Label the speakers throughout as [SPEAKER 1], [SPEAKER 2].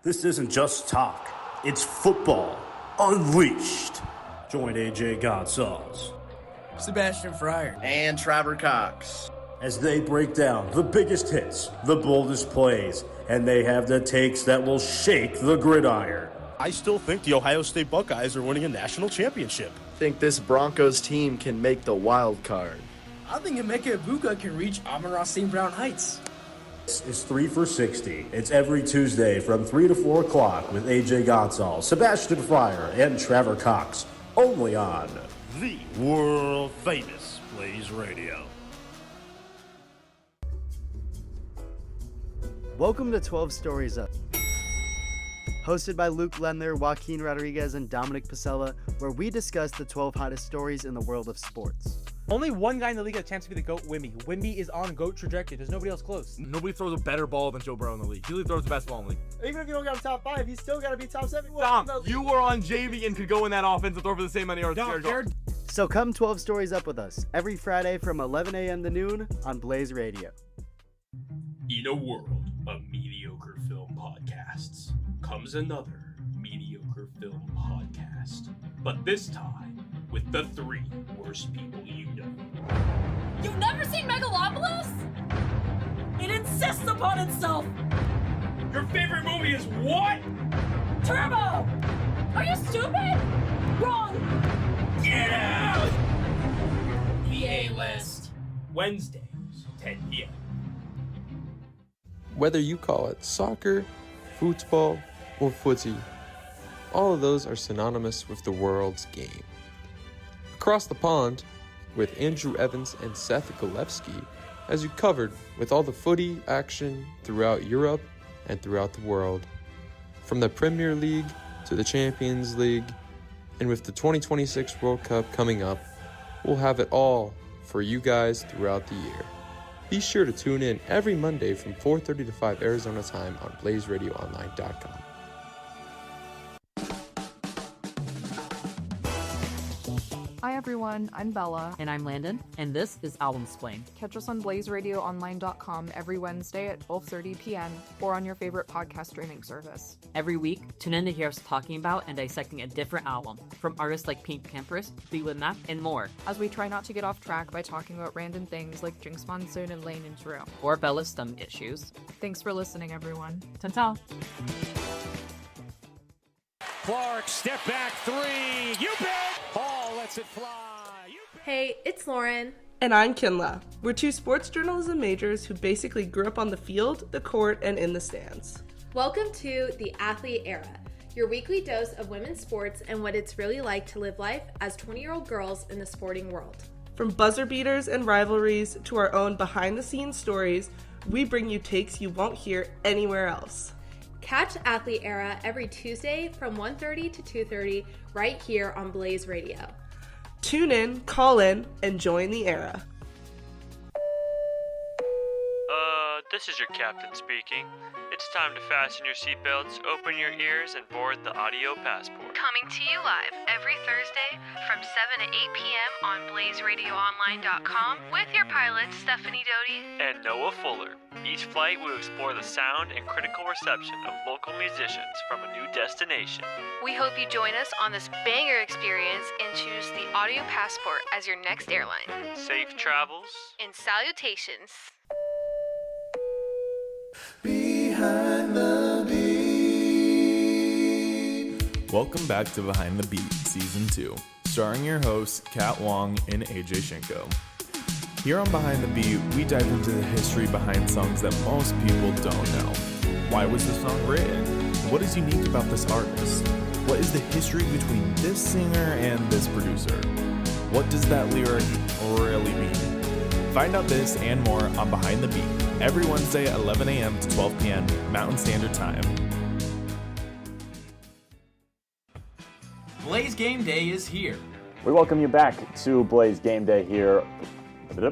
[SPEAKER 1] This isn't just talk, it's football unleashed. Join AJ Gonzalez,
[SPEAKER 2] Sebastian Fryer,
[SPEAKER 3] and Trevor Cox
[SPEAKER 1] as they break down the biggest hits, the boldest plays, and they have the takes that will shake the gridiron.
[SPEAKER 4] I still think the Ohio State Buckeyes are winning a national championship.
[SPEAKER 3] Think this Broncos team can make the wild card.
[SPEAKER 2] I think Emeka Egbuka can reach Amon-Ra St. Brown heights.
[SPEAKER 1] This is 3 for 60. It's every Tuesday from 3 to 4 o'clock with AJ Gonzalez, Sebastian Fryer, and Trevor Cox. Only on
[SPEAKER 4] The world famous Blaze Radio.
[SPEAKER 5] Welcome to 12 Stories Up, hosted by Luke Lendler, Joaquin Rodriguez, and Dominic Pasella, where we discuss the 12 hottest stories in the world of sports.
[SPEAKER 6] Only one guy in the league has a chance to be the GOAT, Wimby. Wimby is on GOAT trajectory. There's nobody else close.
[SPEAKER 7] Nobody throws a better ball than Joe Burrow in the league. He literally throws the best ball in the league.
[SPEAKER 6] Even if you don't get him top 5, he's still got to be top 7.
[SPEAKER 7] Tom, you were on JV and could go in that offense and throw for the same many yards.
[SPEAKER 5] So come 12 Stories Up with us every Friday from 11 a.m. to noon on Blaze Radio.
[SPEAKER 8] In a world of mediocre film podcasts comes another mediocre film podcast. But this time, with the 3 worst people you know.
[SPEAKER 9] You've never seen Megalopolis? It insists upon itself!
[SPEAKER 8] Your favorite movie is what?
[SPEAKER 9] Turbo! Are you stupid? Wrong!
[SPEAKER 8] Get out! The A-List. Wednesdays, 10 p.m.
[SPEAKER 10] Whether you call it soccer, football, or footy, all of those are synonymous with the world's game. Across the pond, with Andrew Evans and Seth Golevsky, as you covered with all the footy action throughout Europe and throughout the world. From the Premier League to the Champions League, and with the 2026 World Cup coming up, we'll have it all for you guys throughout the year. Be sure to tune in every Monday from 4:30 to 5 Arizona time on BlazeRadioOnline.com.
[SPEAKER 11] Hi everyone, I'm Bella.
[SPEAKER 12] And I'm Landon, and this is Album Explain.
[SPEAKER 11] Catch us on BlazeRadioOnline.com every Wednesday at 12:30 p.m. or on your favorite podcast streaming service.
[SPEAKER 12] Every week, tune in to hear us talking about and dissecting a different album from artists like Pink Campers, Fleetwood Mac, and more.
[SPEAKER 11] As we try not to get off track by talking about random things like Jinx Monsoon and Lane and Drew.
[SPEAKER 12] Or Bella's stomach issues.
[SPEAKER 11] Thanks for listening, everyone.
[SPEAKER 12] Ta-ta.
[SPEAKER 8] Clark, step back 3. You bet! Hall lets it fly.
[SPEAKER 13] Hey, it's Lauren.
[SPEAKER 14] And I'm Kinla. We're 2 sports journalism majors who basically grew up on the field, the court, and in the stands.
[SPEAKER 13] Welcome to The Athlete Era, your weekly dose of women's sports and what it's really like to live life as 20-year-old girls in the sporting world.
[SPEAKER 14] From buzzer beaters and rivalries to our own behind-the-scenes stories, we bring you takes you won't hear anywhere else.
[SPEAKER 13] Catch Athlete Era every Tuesday from 1:30 to 2:30 right here on Blaze Radio.
[SPEAKER 14] Tune in, call in, and join the era.
[SPEAKER 15] This is your captain speaking. It's time to fasten your seatbelts, open your ears, and board the audio passport.
[SPEAKER 16] Coming to you live every Thursday from 7 to 8 p.m. on BlazeRadioOnline.com with your pilots Stephanie Doty
[SPEAKER 15] and Noah Fuller. Each flight will explore the sound and critical reception of local musicians from a new destination.
[SPEAKER 16] We hope you join us on this banger experience and choose the audio passport as your next airline.
[SPEAKER 15] Safe travels
[SPEAKER 16] and salutations.
[SPEAKER 17] Behind the Beat.
[SPEAKER 18] Welcome back to Behind the Beat Season 2, starring your hosts Kat Wong and AJ Shinko. Here on Behind the Beat, we dive into the history behind songs that most people don't know. Why was the song written? What is unique about this artist? What is the history between this singer and this producer? What does that lyric really mean? Find out this and more on Behind the Beat, every Wednesday at 11 a.m. to 12 p.m. Mountain Standard Time.
[SPEAKER 19] Blaze Game Day is here.
[SPEAKER 20] We welcome you back to Blaze Game Day here.
[SPEAKER 19] The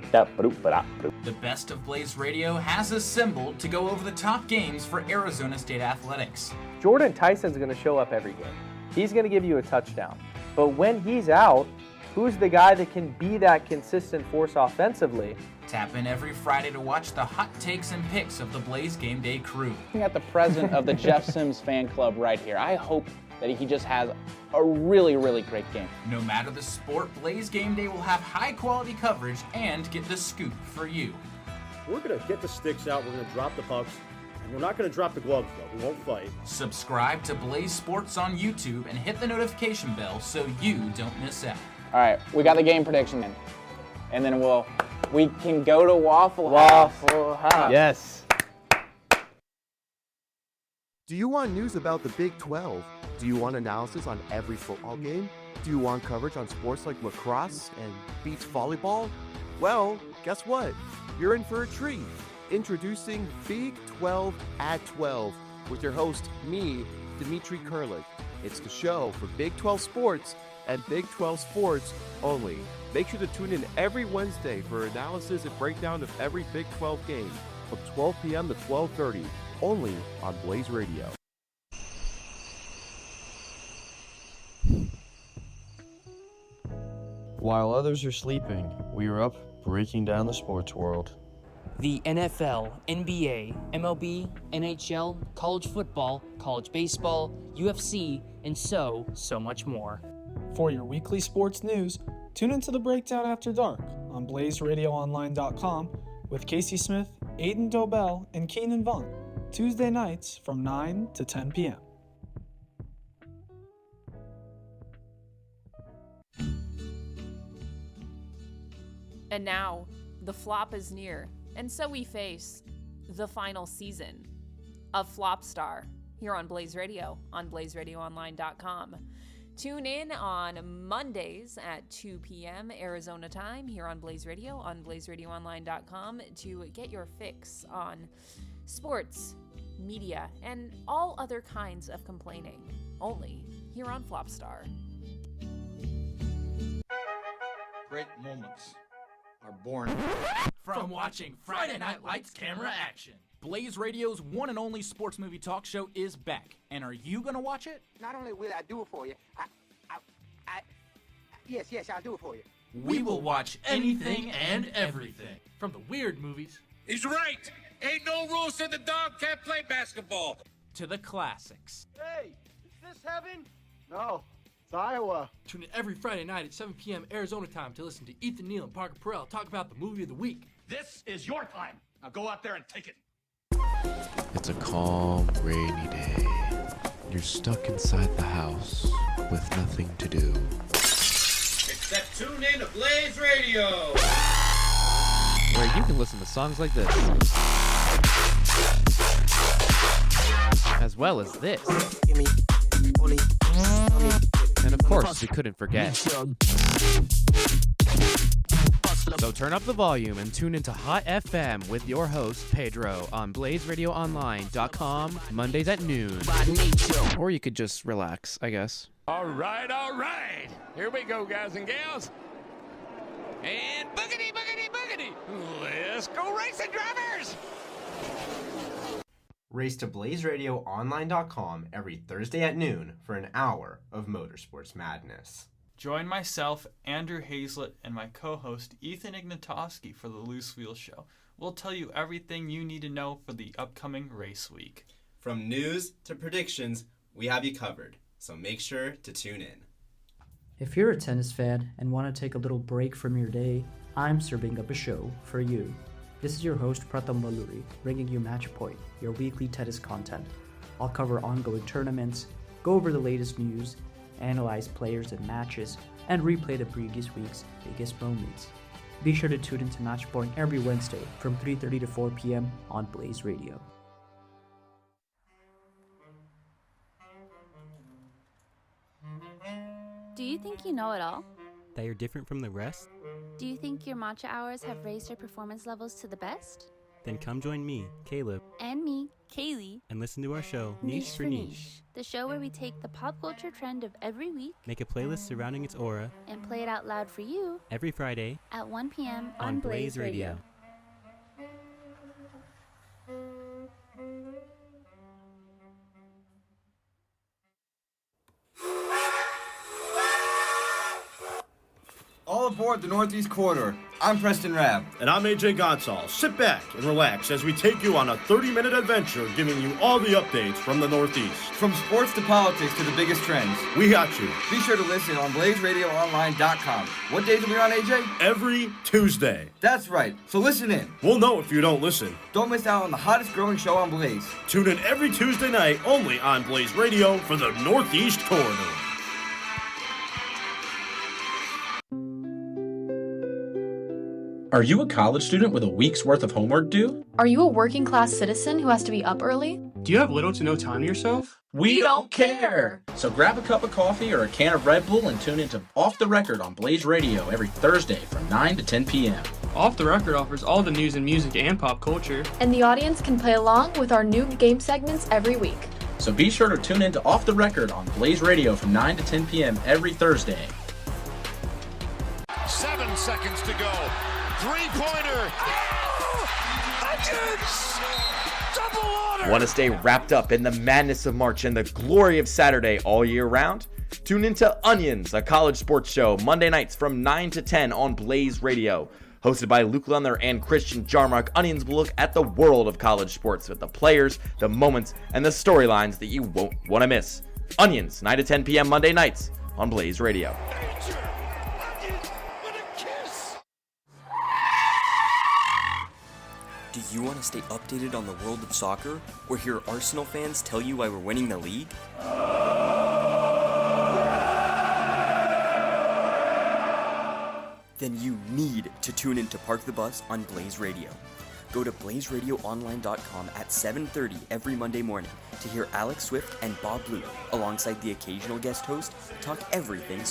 [SPEAKER 19] best of Blaze Radio has assembled to go over the top games for Arizona State athletics.
[SPEAKER 7] Jordan Tyson's going to show up every game. He's going to give you a touchdown. But when he's out, who's the guy that can be that consistent force offensively?
[SPEAKER 19] Tap in every Friday to watch the hot takes and picks of the Blaze Game Day crew.
[SPEAKER 7] Looking at the president of the Jeff Sims fan club right here. I hope that he just has a really, really great game.
[SPEAKER 19] No matter the sport, Blaze Game Day will have high-quality coverage and get the scoop for you.
[SPEAKER 4] We're going to get the sticks out, we're going to drop the pucks, and we're not going to drop the gloves, though. We won't fight.
[SPEAKER 19] Subscribe to Blaze Sports on YouTube and hit the notification bell so you don't miss out.
[SPEAKER 7] All right, we got the game prediction in. And then we can go to Waffle House.
[SPEAKER 5] Yes.
[SPEAKER 21] Do you want news about the Big 12? Do you want analysis on every football game? Do you want coverage on sports like lacrosse and beach volleyball? Well, guess what? You're in for a treat. Introducing Big 12 at 12 with your host, me, Dimitri Kurlik. It's the show for Big 12 sports and Big 12 sports only. Make sure to tune in every Wednesday for analysis and breakdown of every Big 12 game from 12 p.m. to 12:30, only on Blaze Radio.
[SPEAKER 22] While others are sleeping, we are up breaking down the sports world.
[SPEAKER 23] The NFL, NBA, MLB, NHL, college football, college baseball, UFC, and so much more.
[SPEAKER 24] For your weekly sports news, tune into the Breakdown After Dark on BlazeRadioOnline.com with Casey Smith, Aiden Dobell, and Keenan Vaughn, Tuesday nights from 9 to 10 p.m.
[SPEAKER 25] And now, the flop is near, and so we face the final season of Flopstar here on Blaze Radio, on BlazeRadioOnline.com. Tune in on Mondays at 2 p.m. Arizona time here on Blaze Radio, on BlazeRadioOnline.com to get your fix on sports, media, and all other kinds of complaining, only here on Flopstar.
[SPEAKER 26] Great moments are born
[SPEAKER 19] from watching Friday Night Lights camera action. Blaze Radio's one and only sports movie talk show is back. And are you going to watch it?
[SPEAKER 27] Not only will I do it for you, yes, I'll do it for you.
[SPEAKER 19] We will watch anything and everything.
[SPEAKER 26] From the weird movies.
[SPEAKER 27] He's right. Ain't no rules said the dog can't play basketball.
[SPEAKER 19] To the classics.
[SPEAKER 21] Hey, is this heaven? No, it's Iowa.
[SPEAKER 26] Tune in every Friday night at 7 p.m. Arizona time to listen to Ethan Neal and Parker Perrell talk about the movie of the week.
[SPEAKER 27] This is your time. Now go out there and take it.
[SPEAKER 28] It's a calm, rainy day. You're stuck inside the house with nothing to do.
[SPEAKER 27] Except tune in to Blaze Radio,
[SPEAKER 28] where you can listen to songs like this, as well as this. And of course, we couldn't forget. So turn up the volume and tune into Hot FM with your host, Pedro, on BlazeRadioOnline.com, Mondays at noon. Or you could just relax, I guess.
[SPEAKER 27] All right. Here we go, guys and gals. And boogity, boogity, boogity. Let's go racing, drivers.
[SPEAKER 29] Race to BlazeRadioOnline.com every Thursday at noon for an hour of motorsports madness.
[SPEAKER 30] Join myself, Andrew Hazlett, and my co-host Ethan Ignatowski for the Loose Wheel Show. We'll tell you everything you need to know for the upcoming race week.
[SPEAKER 29] From news to predictions, we have you covered, so make sure to tune in.
[SPEAKER 31] If you're a tennis fan and want to take a little break from your day, I'm serving up a show for you. This is your host Pratham Maluri, bringing you Match Point, your weekly tennis content. I'll cover ongoing tournaments, go over the latest news, analyze players and matches, and replay the previous week's biggest moments. Be sure to tune into Match Point every Wednesday from 3:30 to 4 p.m. on Blaze Radio.
[SPEAKER 32] Do you think you know it all?
[SPEAKER 33] That you're different from the rest?
[SPEAKER 32] Do you think your matcha hours have raised your performance levels to the best?
[SPEAKER 33] Then come join me, Caleb,
[SPEAKER 32] and me, Kaylee,
[SPEAKER 33] and listen to our show, Niche for Niche.
[SPEAKER 32] The show where we take the pop culture trend of every week,
[SPEAKER 33] make a playlist surrounding its aura,
[SPEAKER 32] and play it out loud for you
[SPEAKER 33] every Friday
[SPEAKER 32] at 1 p.m.
[SPEAKER 33] on Blaze Radio.
[SPEAKER 34] All aboard the Northeast Corridor.
[SPEAKER 1] I'm Preston Rabb.
[SPEAKER 4] And I'm AJ Gonzalez. Sit back and relax as we take you on a 30-minute adventure giving you all the updates from the Northeast.
[SPEAKER 1] From sports to politics to the biggest trends.
[SPEAKER 4] We got you.
[SPEAKER 1] Be sure to listen on BlazeRadioOnline.com. What days are we on, AJ?
[SPEAKER 4] Every Tuesday.
[SPEAKER 1] That's right. So listen in.
[SPEAKER 4] We'll know if you don't listen.
[SPEAKER 1] Don't miss out on the hottest growing show on Blaze.
[SPEAKER 4] Tune in every Tuesday night only on Blaze Radio for the Northeast Corridor.
[SPEAKER 2] Are you a college student with a week's worth of homework due?
[SPEAKER 3] Are you a working class citizen who has to be up early?
[SPEAKER 2] Do you have little to no time to yourself? We don't care! So grab a cup of coffee or a can of Red Bull and tune into Off the Record on Blaze Radio every Thursday from 9 to 10 p.m.
[SPEAKER 24] Off the Record offers all the news in music and pop culture.
[SPEAKER 3] And the audience can play along with our new game segments every week.
[SPEAKER 2] So be sure to tune into Off the Record on Blaze Radio from 9 to 10 p.m. every Thursday.
[SPEAKER 27] 7 seconds to go. Three-pointer. Double order.
[SPEAKER 6] Want to stay wrapped up in the madness of March and the glory of Saturday all year round? Tune into Onions, a college sports show, Monday nights from 9 to 10 on Blaze Radio. Hosted by Luke Lundler and Christian Jarmark, Onions will look at the world of college sports with the players, the moments, and the storylines that you won't want to miss. Onions, 9 to 10 p.m. Monday nights on Blaze Radio.
[SPEAKER 8] Do you want to stay updated on the world of soccer, or hear Arsenal fans tell you why we're winning the league? Then you need to tune in to Park the Bus on Blaze Radio. Go to blazeradioonline.com at 7:30 every Monday morning to hear Alex Swift and Bob Blue, alongside the occasional guest host, talk everything.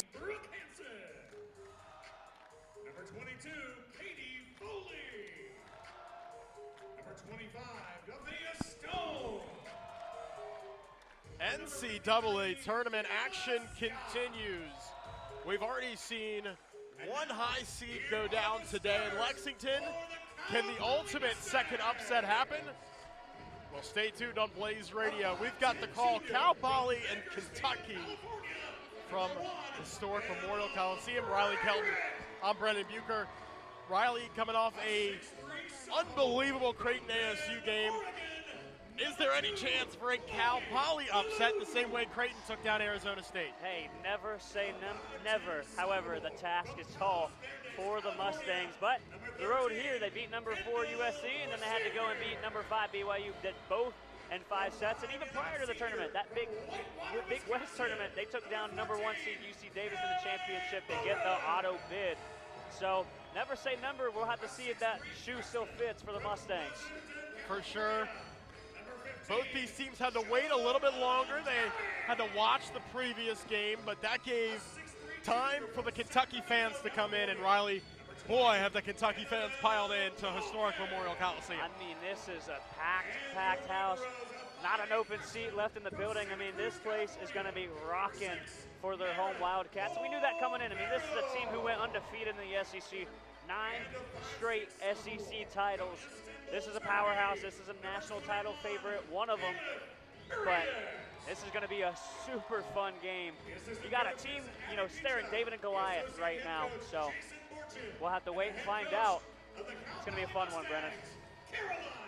[SPEAKER 9] NCAA tournament action continues. We've already seen one high seed go down today in Lexington. Can the ultimate second upset happen? Well, stay tuned on Blaze Radio. We've got the call, Cal Poly and Kentucky from historic Memorial Coliseum. Riley, Kelton, I'm Brennan Bucher. Riley coming off a unbelievable Creighton ASU game. Is there any chance for a Cal Poly upset the same way Creighton took down Arizona State?
[SPEAKER 10] Hey, never say never. However, the task is tall for the Mustangs. But the road here, they beat number 4 USC, and then they had to go and beat number 5 BYU. Did both in 5 sets. And even prior to the tournament, that Big West tournament, they took down number 1 seed UC Davis in the championship. They get the auto bid. So never say never. We'll have to see if that shoe still fits for the Mustangs.
[SPEAKER 9] For sure. Both these teams had to wait a little bit longer. They had to watch the previous game, but that gave time for the Kentucky fans to come in. And Riley, boy, have the Kentucky fans piled in to historic Memorial Coliseum.
[SPEAKER 10] I mean, this is a packed house. Not an open seat left in the building. I mean, this place is going to be rocking for their home Wildcats. We knew that coming in. I mean, this is a team who went undefeated in the SEC. 9 straight SEC titles. This is a powerhouse. This is a national title favorite, one of them. But this is going to be a super fun game. You got a team, staring David and Goliath right now. So we'll have to wait and find out. It's going to be a fun one, Brennan.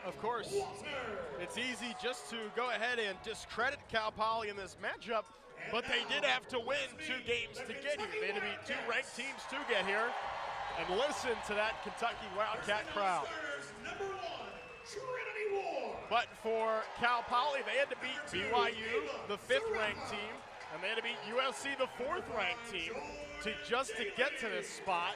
[SPEAKER 9] Of course, it's easy just to go ahead and discredit Cal Poly in this matchup, but they did have to win 2 games to get here. They had to beat 2 ranked teams to get here. And listen to that Kentucky Wildcat crowd. But for Cal Poly, they had to beat BYU, the 5th ranked team, and they had to beat USC, the 4th ranked team, to get to this spot.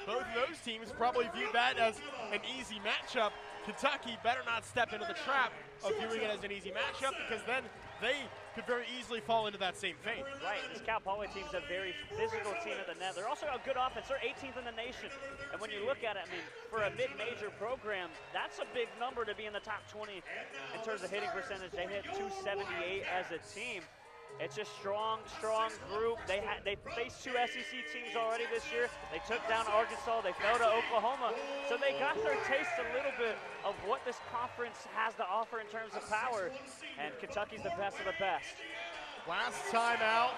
[SPEAKER 9] Both of those teams probably viewed that as an easy matchup. Kentucky better not step into the trap of viewing it as an easy matchup, because then they could very easily fall into that same fate.
[SPEAKER 10] Right, this Cal Poly team is a very physical team at the net. They're also a good offense. They're 18th in the nation. And when you look at it, I mean, for a mid-major program, that's a big number to be in the top 20 in terms of hitting percentage. They hit .278 as a team. It's a strong group. They faced 2 SEC teams already this year. They took down Arkansas. They fell to Oklahoma. So they got their taste a little bit of what this conference has to offer in terms of power. And Kentucky's the best of the best.
[SPEAKER 9] Last time out,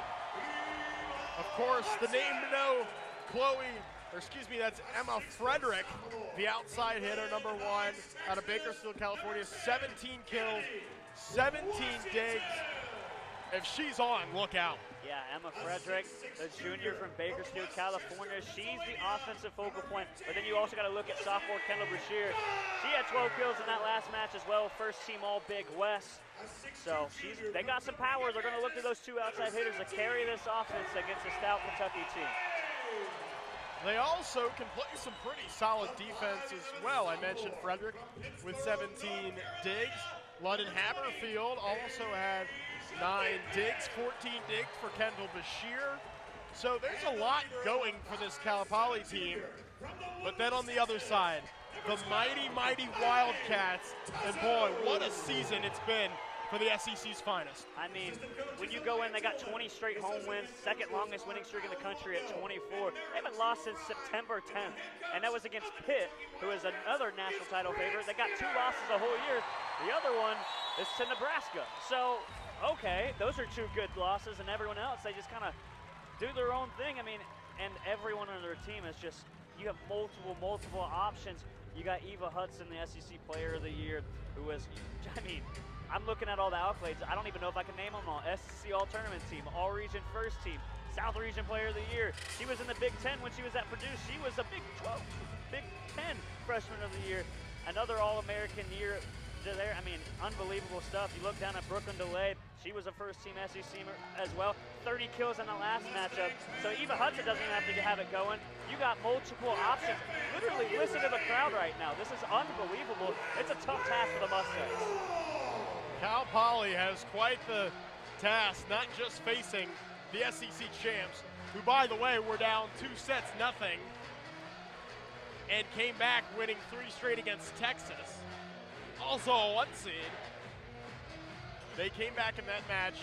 [SPEAKER 9] of course, the name to know, Chloe That's Emma Frederick, the outside hitter, number 1, out of Bakersfield, California. 17 kills, 17 digs. If she's on, look out.
[SPEAKER 10] Yeah, Emma Frederick, the junior from Bakersfield, California. She's the offensive focal point, but then you also got to look at sophomore Kendall Bashir. She had 12 kills in that last match as well, first team all Big West. So they got some power. They're going to look to those 2 outside hitters to carry this offense against a stout Kentucky team.
[SPEAKER 9] They also can play some pretty solid defense as well. I mentioned Frederick with 17 digs. London Haberfield also had 9 digs, 14 digs for Kendall Bashir. So there's a lot going for this Cal Poly team. But then on the other side, the mighty, mighty Wildcats. And boy, what a season it's been for the SEC's finest.
[SPEAKER 10] I mean, when you go in, they got 20 straight home wins, second longest winning streak in the country at 24. They haven't lost since September 10th, and that was against Pitt, who is another national title favorite. They got 2 losses the whole year. The other one is to Nebraska. So, okay, those are 2 good losses, and everyone else, they just kind of do their own thing. I mean, and everyone on their team is just, you have multiple options. You got Eva Hudson, the SEC Player of the Year, who is, I mean, I'm looking at all the accolades. I don't even know if I can name them all. SEC All-Tournament team, All-Region First Team, South Region Player of the Year. She was in the Big Ten when she was at Purdue. She was a Big 10 Freshman of the Year. Another All-American year there. I mean, unbelievable stuff. You look down at Brooklyn DeLay. She was a first-team SEC as well. 30 kills in the last matchup. So Eva Hudson doesn't even have to have it going. You got multiple options. Literally, listen to the crowd right now. This is unbelievable. It's a tough task for the Mustangs.
[SPEAKER 9] Cal Poly has quite the task, not just facing the SEC champs, who, by the way, were down 2-0 and came back winning 3 straight against Texas. Also a 1 seed. They came back in that match.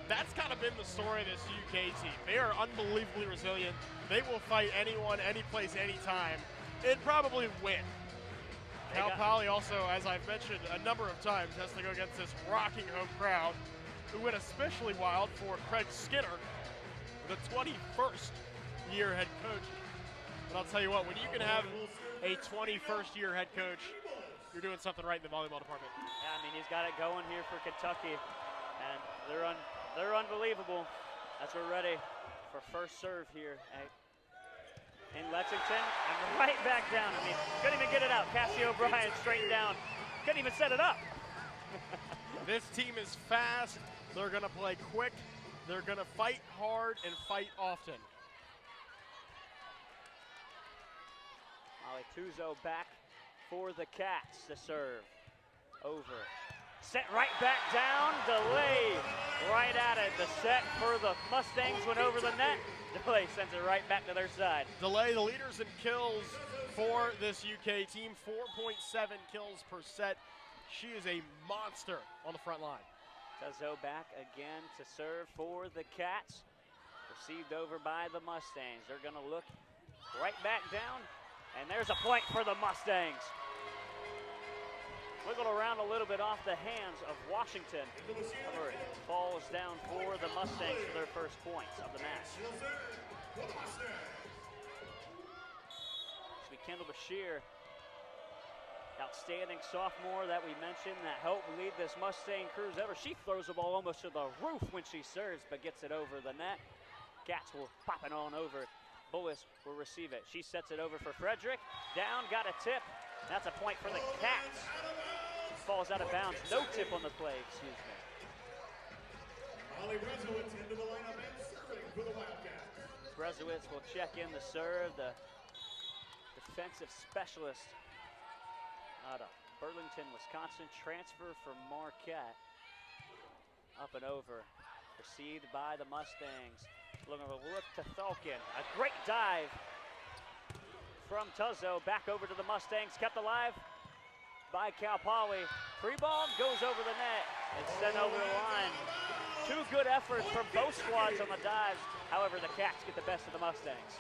[SPEAKER 9] That's kind of been the story of this UK team. They are unbelievably resilient. They will fight anyone, any place, anytime, and probably win. Cal Poly also, as I've mentioned a number of times, has to go against this rocking home crowd, who went especially wild for Craig Skinner, the 21st year head coach. But I'll tell you what, when you can have a 21st year head coach, you're doing something right in the volleyball department.
[SPEAKER 10] Yeah, I mean, he's got it going here for Kentucky, and they're unbelievable as we're ready for first serve here in Lexington, and right back down. I mean, couldn't even get it out. Cassie O'Brien straightened down. Couldn't even set it up.
[SPEAKER 9] This team is fast. They're going to play quick. They're going to fight hard and fight often.
[SPEAKER 10] Molly Tuzo back for the Cats to serve. Over. Set right back down. Delay right at it. The set for the Mustangs went over the net. Delay sends it right back to their side.
[SPEAKER 9] Delay, the leaders in kills for this UK team, 4.7 kills per set. She is a monster on the front line.
[SPEAKER 10] Tuzo back again to serve for the Cats. Received over by the Mustangs. They're going to look right back down, and there's a point for the Mustangs. Wiggled around a little bit off the hands of Washington. However, it falls down for the Mustangs for their first points of the match. This will be Kendall Bashir, outstanding sophomore that we mentioned that helped lead this Mustang cruise ever. She throws the ball almost to the roof when she serves, but gets it over the net. Cats will pop it on over. Bullis will receive it. She sets it over for Frederick. Down, got a tip. That's a point for the Cats. Falls out of bounds. No tip on the play, excuse me. Brezowitz will check in the serve. The defensive specialist out of Burlington, Wisconsin. Transfer from Marquette. Up and over. Received by the Mustangs. Looking for a look to Thalkin. A great dive from Tuzo. Back over to the Mustangs. Kept alive by Cal Poly. Free ball goes over the net and sent over the line. 2 good efforts from both squads on the dives. However, the Cats get the best of the Mustangs.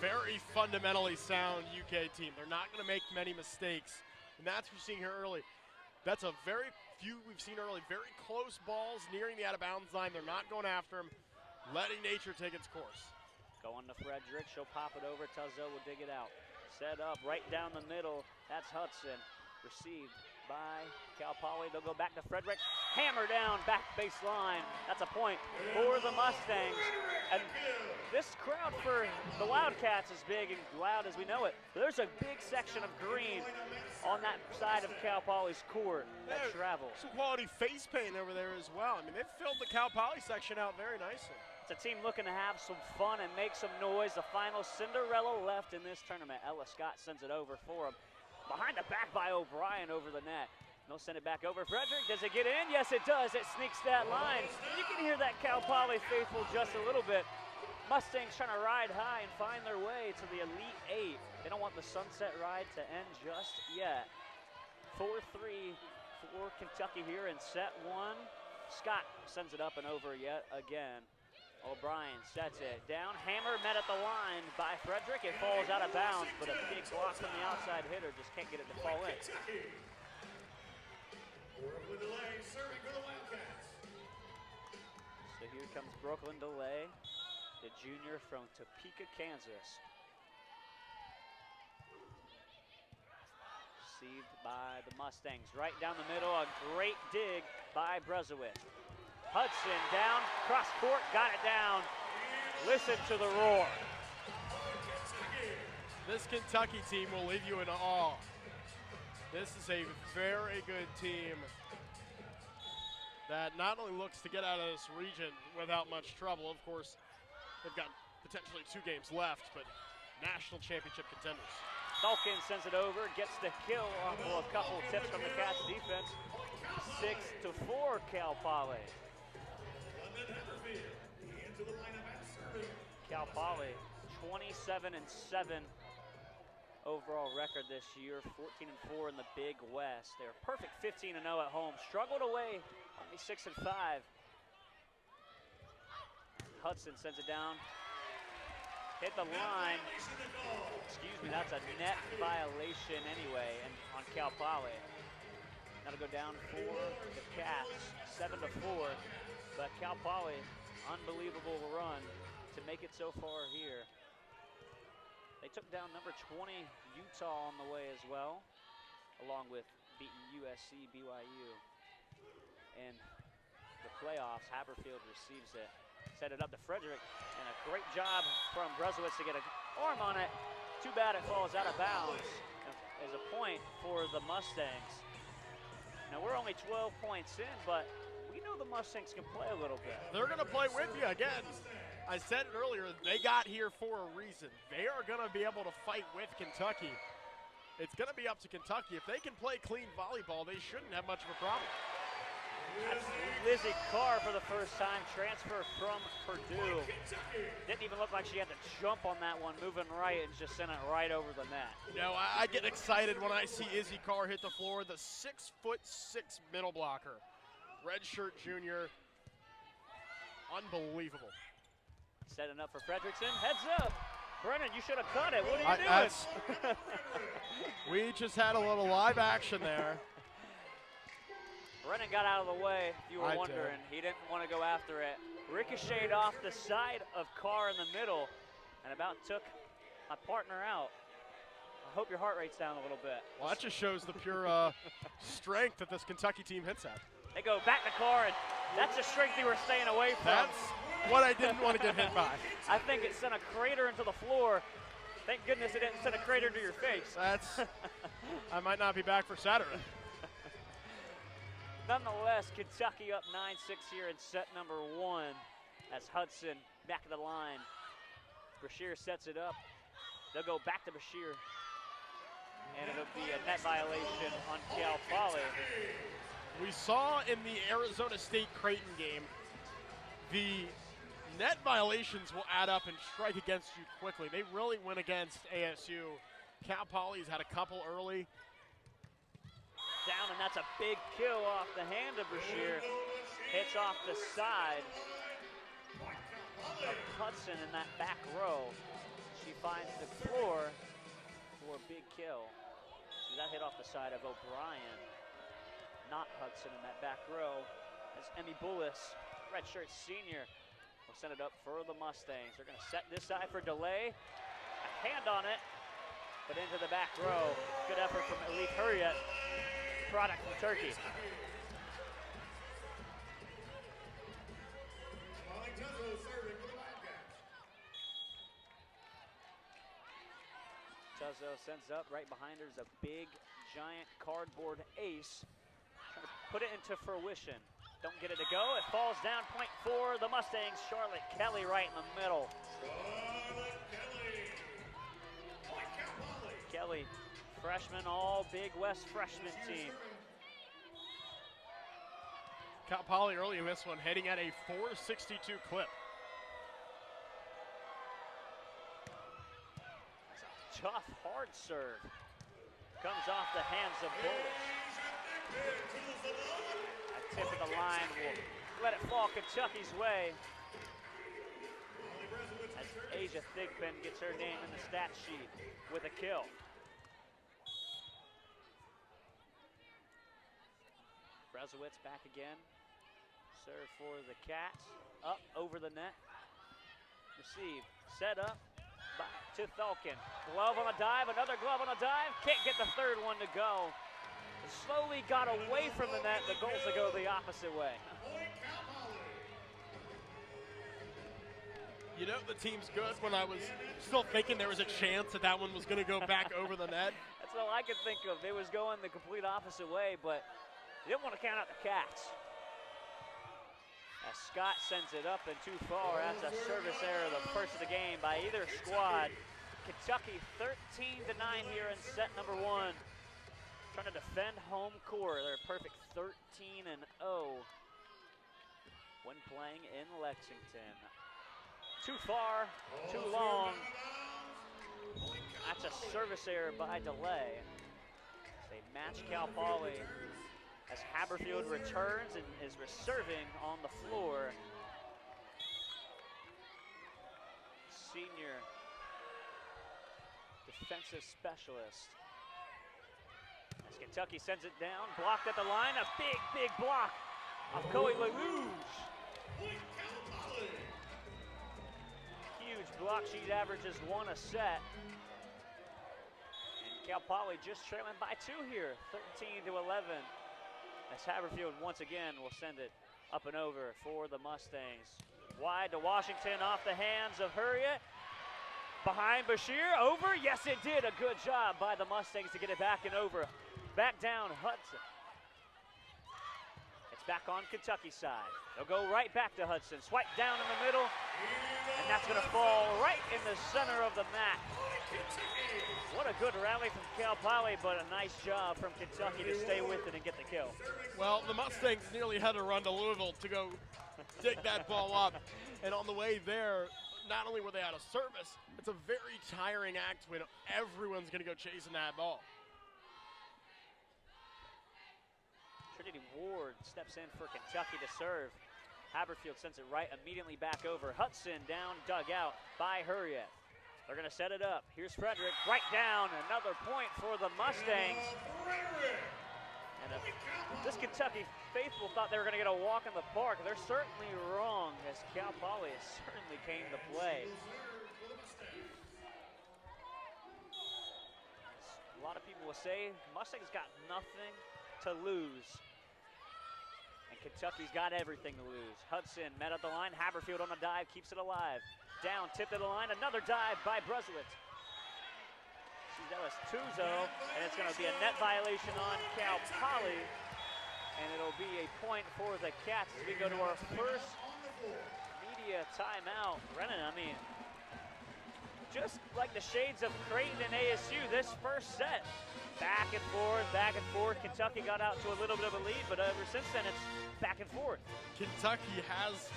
[SPEAKER 9] Very fundamentally sound UK team. They're not going to make many mistakes, and that's what you're seeing here early. That's a very few we've seen early. Very close balls nearing the out-of-bounds line. They're not going after them, letting nature take its course.
[SPEAKER 10] Going to Frederick, she'll pop it over, Tuzo will dig it out. Set up right down the middle, that's Hudson. Received by Cal Poly, they'll go back to Frederick. Hammer down, back baseline. That's a point for the Mustangs. And this crowd for the Wildcats is big and loud as we know it. There's a big section of green on that side of Cal Poly's court that travels.
[SPEAKER 9] Some quality face paint over there as well. I mean, they've filled the Cal Poly section out very nicely.
[SPEAKER 10] It's a team looking to have some fun and make some noise. The final Cinderella left in this tournament. Ella Scott sends it over for him. Behind the back by O'Brien over the net. They'll send it back over. Frederick, does it get in? Yes, it does. It sneaks that line. You can hear that Cal Poly faithful just a little bit. Mustangs trying to ride high and find their way to the Elite Eight. They don't want the sunset ride to end just yet. 4-3 for Kentucky here in set one. Scott sends it up and over yet again. O'Brien sets it down. Hammer met at the line by Frederick. It falls out of bounds, but a big block from the outside hitter just can't get it to fall in. So here comes Brooklyn DeLay, the junior from Topeka, Kansas. Received by the Mustangs. Right down the middle, a great dig by Brezowitz. Hudson down, cross court, got it down. Listen to the roar.
[SPEAKER 9] This Kentucky team will leave you in awe. This is a very good team that not only looks to get out of this region without much trouble. Of course, they've got potentially 2 games left, but national championship contenders.
[SPEAKER 10] Dawkins sends it over, gets the kill off of a couple tips from the Cats defense. 6-4 Cal Poly. Cal Poly, 27-7 overall record this year, 14-4 in the Big West. They're perfect 15-0 at home. Struggled away, only 6-5. Hudson sends it down. Hit the line. Excuse me, that's a net violation anyway, and on Cal Poly. That'll go down for the Cats, 7-4. But Cal Poly, unbelievable run to make it so far here. They took down number 20 Utah on the way as well, along with beating USC, BYU. In the playoffs, Haberfield receives it. Set it up to Frederick, and a great job from Brezowitz to get an arm on it. Too bad it falls out of bounds as a point for the Mustangs. Now we're only 12 points in, but we know the Mustangs can play a little bit.
[SPEAKER 9] They're going to play with you again. I said it earlier, they got here for a reason. They are going to be able to fight with Kentucky. It's going to be up to Kentucky. If they can play clean volleyball, they shouldn't have much of a problem.
[SPEAKER 10] That's Lizzie Carr for the first time, transfer from Purdue. Didn't even look like she had to jump on that one, moving right and just sent it right over the net.
[SPEAKER 9] You know, I get excited when I see Izzy Carr hit the floor, the 6'6" middle blocker. Redshirt junior, unbelievable.
[SPEAKER 10] Setting up for Fredrickson, heads up. Brennan, you should have cut it. What are you doing?
[SPEAKER 9] We just had a little live action there.
[SPEAKER 10] Brennan got out of the way, if you were wondering. He didn't want to go after it. Ricocheted off the side of Carr in the middle and about took my partner out. I hope your heart rate's down a little bit.
[SPEAKER 9] Well, that just shows the pure strength that this Kentucky team hits at.
[SPEAKER 10] They go back to Carr, and that's the strength you were staying away from.
[SPEAKER 9] That's what I didn't want to get hit by.
[SPEAKER 10] I think it sent a crater into the floor. Thank goodness it didn't send a crater to your face.
[SPEAKER 9] That's, I might not be back for Saturday.
[SPEAKER 10] Nonetheless, Kentucky up 9-6 here in set number one as Hudson back of the line. Bashir sets it up. They'll go back to Bashir, and it'll be a net violation on Cal Poly.
[SPEAKER 9] We saw in the Arizona State Creighton game, the net violations will add up and strike against you quickly. They really went against ASU. Cal Poly's had a couple early.
[SPEAKER 10] Down, and that's a big kill off the hand of Bashir. Hits off the side of Hudson in that back row. She finds the floor for a big kill. So that hit off the side of O'Brien, not Hudson in that back row. As Emmy Bullis, redshirt senior, We'll send it up for the Mustangs. They're going to set this side for delay. A hand on it, but into the back row. Good effort from Elite Hurriet, product from Turkey. Tuzzo sends up. Right behind her is a big, giant cardboard ace. Trying to put it into fruition. Don't get it to go. It falls down. Point for the Mustangs. Charlotte Kelly right in the middle. Kelly, freshman, all Big West freshman team.
[SPEAKER 9] Cal Poly early in this one, heading at a 462 clip.
[SPEAKER 10] That's a tough, hard serve. Comes off the hands of Bullish. A tip of the line will let it fall Kentucky's way. As Asia Thigpen gets her name in the stat sheet with a kill. Brezowitz back again. Serve for the Cats. Up over the net. Receive. Set up to Thalkin. Glove on a dive. Another glove on a dive. Can't get the third one to go. Slowly got away from the net. The goals to go the opposite way.
[SPEAKER 9] You know the team's good when I was still thinking there was a chance that that one was going to go back over the net.
[SPEAKER 10] That's all I could think of. It was going the complete opposite way, but you didn't want to count out the Cats. As Scott sends it up and too far. That's a service error, the first of the game by either squad. Kentucky 13-9 here in set number one. Trying to defend home court. They're a perfect 13-0 when playing in Lexington. Too far, too long. That's a service error by delay. They match Cal Poly as Haberfield returns and is reserving on the floor. Senior defensive specialist. As Kentucky sends it down, blocked at the line, a big, big block of Coe LaLouge. Huge block sheet, averages 1 a set. And Cal Poly just trailing by 2 here, 13-11. As Haberfield once again will send it up and over for the Mustangs. Wide to Washington off the hands of Hurriet. Behind Bashir, over, yes it did. A good job by the Mustangs to get it back and over. Back down Hudson. It's back on Kentucky's side. They'll go right back to Hudson. Swipe down in the middle, and that's gonna fall right in the center of the mat. What a good rally from Cal Poly, but a nice job from Kentucky to stay with it and get the kill.
[SPEAKER 9] Well, the Mustangs nearly had to run to Louisville to go dig that ball up. And on the way there, not only were they out of service, it's a very tiring act when everyone's gonna go chasing that ball.
[SPEAKER 10] Trinity Ward steps in for Kentucky to serve. Haberfield sends it right immediately back over. Hudson down, dug out by Hurriet. They're gonna set it up. Here's Frederick, right down. Another point for the Mustangs. And this Kentucky faithful thought they were gonna get a walk in the park. They're certainly wrong, as Cal Poly certainly came to play. As a lot of people will say, Mustangs got nothing to lose. And Kentucky's got everything to lose. Hudson met at the line. Haberfield on a dive, keeps it alive. Down, tipped to the line. Another dive by Brezowitz. That was Tuzzo, and it's going to be a net violation on Cal Poly. And it'll be a point for the Cats as we go to our first media timeout. Brennan, I mean, just like the shades of Creighton and ASU, this first set. Back and forth, back and forth. Kentucky got out to a little bit of a lead, but ever since then, it's back and forth.
[SPEAKER 9] Kentucky has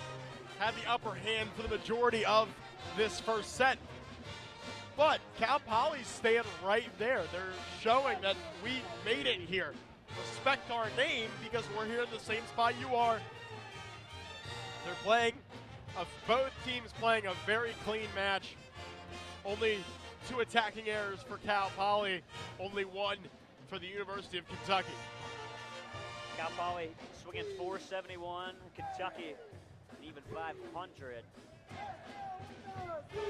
[SPEAKER 9] had the upper hand for the majority of this first set. But Cal Poly's staying right there. They're showing that we made it here. Respect our name because we're here in the same spot you are. They're playing, both teams playing a very clean match. Only 2 attacking errors for Cal Poly, only 1 for the University of Kentucky.
[SPEAKER 10] Cal Poly swinging 471, Kentucky an even 500.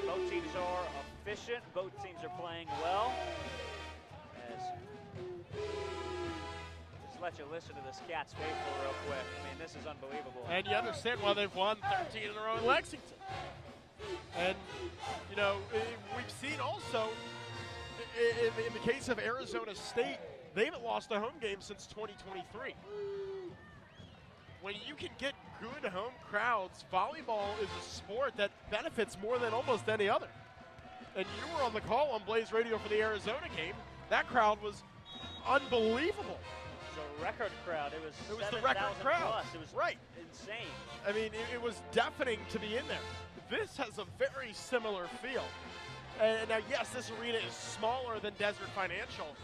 [SPEAKER 10] Both teams are efficient. Both teams are playing well. Just let you listen to this Cats faithful real quick. I mean, this is unbelievable.
[SPEAKER 9] And you understand why they've won 13 in a row in Lexington. And, you know, we've seen also, in the case of Arizona State, they haven't lost a home game since 2023. When you can get good home crowds, volleyball is a sport that benefits more than almost any other. And you were on the call on Blaze Radio for the Arizona game. That crowd was unbelievable.
[SPEAKER 10] It was a record crowd. It was
[SPEAKER 9] the record crowd.
[SPEAKER 10] Plus. It was
[SPEAKER 9] right.
[SPEAKER 10] Insane.
[SPEAKER 9] I mean, it was deafening to be in there. This has a very similar feel. And now, yes, this arena is smaller than Desert Financial.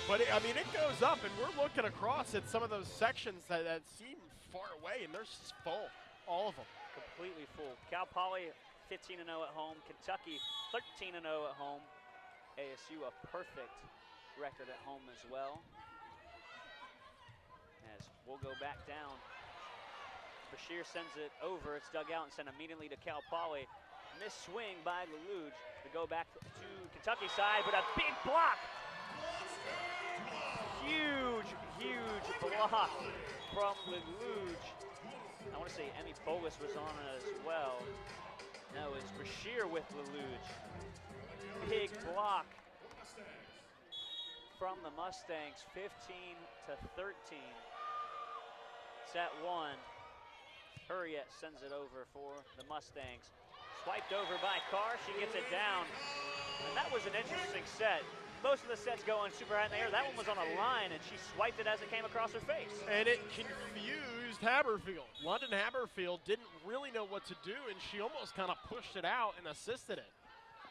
[SPEAKER 9] But, it goes up, and we're looking across at some of those sections that seem far away, and they're just full, all of them.
[SPEAKER 10] Completely full. Cal Poly 15-0 at home. Kentucky 13-0 at home. ASU a perfect record at home as well. As we'll go back down. Bashir sends it over. It's dug out and sent immediately to Cal Poly. Missed swing by Lelouch to go back to Kentucky side, but a big block. Huge block from Lelouch. I want to say Emmy Bogus was on it as well. No, it's Bashir with Lelouch. Big block from the Mustangs, 15-13. Set one. Hurriet sends it over for the Mustangs. Swiped over by Carr, she gets it down. And that was an interesting set. Most of the sets going super high in the air. That one was on a line, and she swiped it as it came across her face.
[SPEAKER 9] And it confused Haberfield. London Haberfield didn't really know what to do, and she almost kind of pushed it out and assisted it.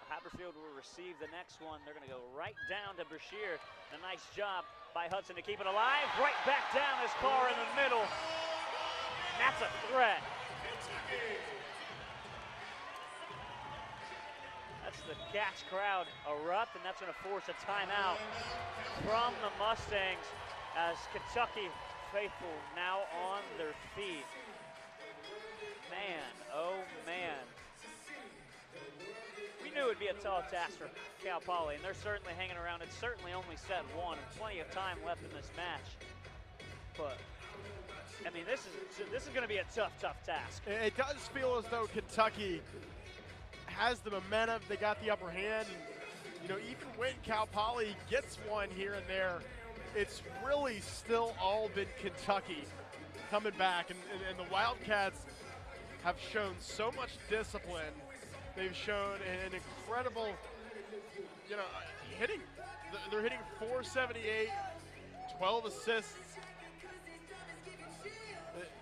[SPEAKER 10] Haberfield will receive the next one. They're going to go right down to Bashir. A nice job by Hudson to keep it alive. Right back down is Carr in the middle. That's a threat. That's the Cats crowd erupt, and that's going to force a timeout from the Mustangs as Kentucky faithful now on their feet. Man, oh man. We knew it would be a tall task for Cal Poly, and they're certainly hanging around. It's certainly only set one, and plenty of time left in this match. But I mean, this is going to be a tough task.
[SPEAKER 9] It does feel as though Kentucky has the momentum. They got the upper hand. And, even when Cal Poly gets one here and there, it's really still all been Kentucky coming back. And the Wildcats have shown so much discipline. They've shown an incredible, hitting. They're hitting .478, 12 assists.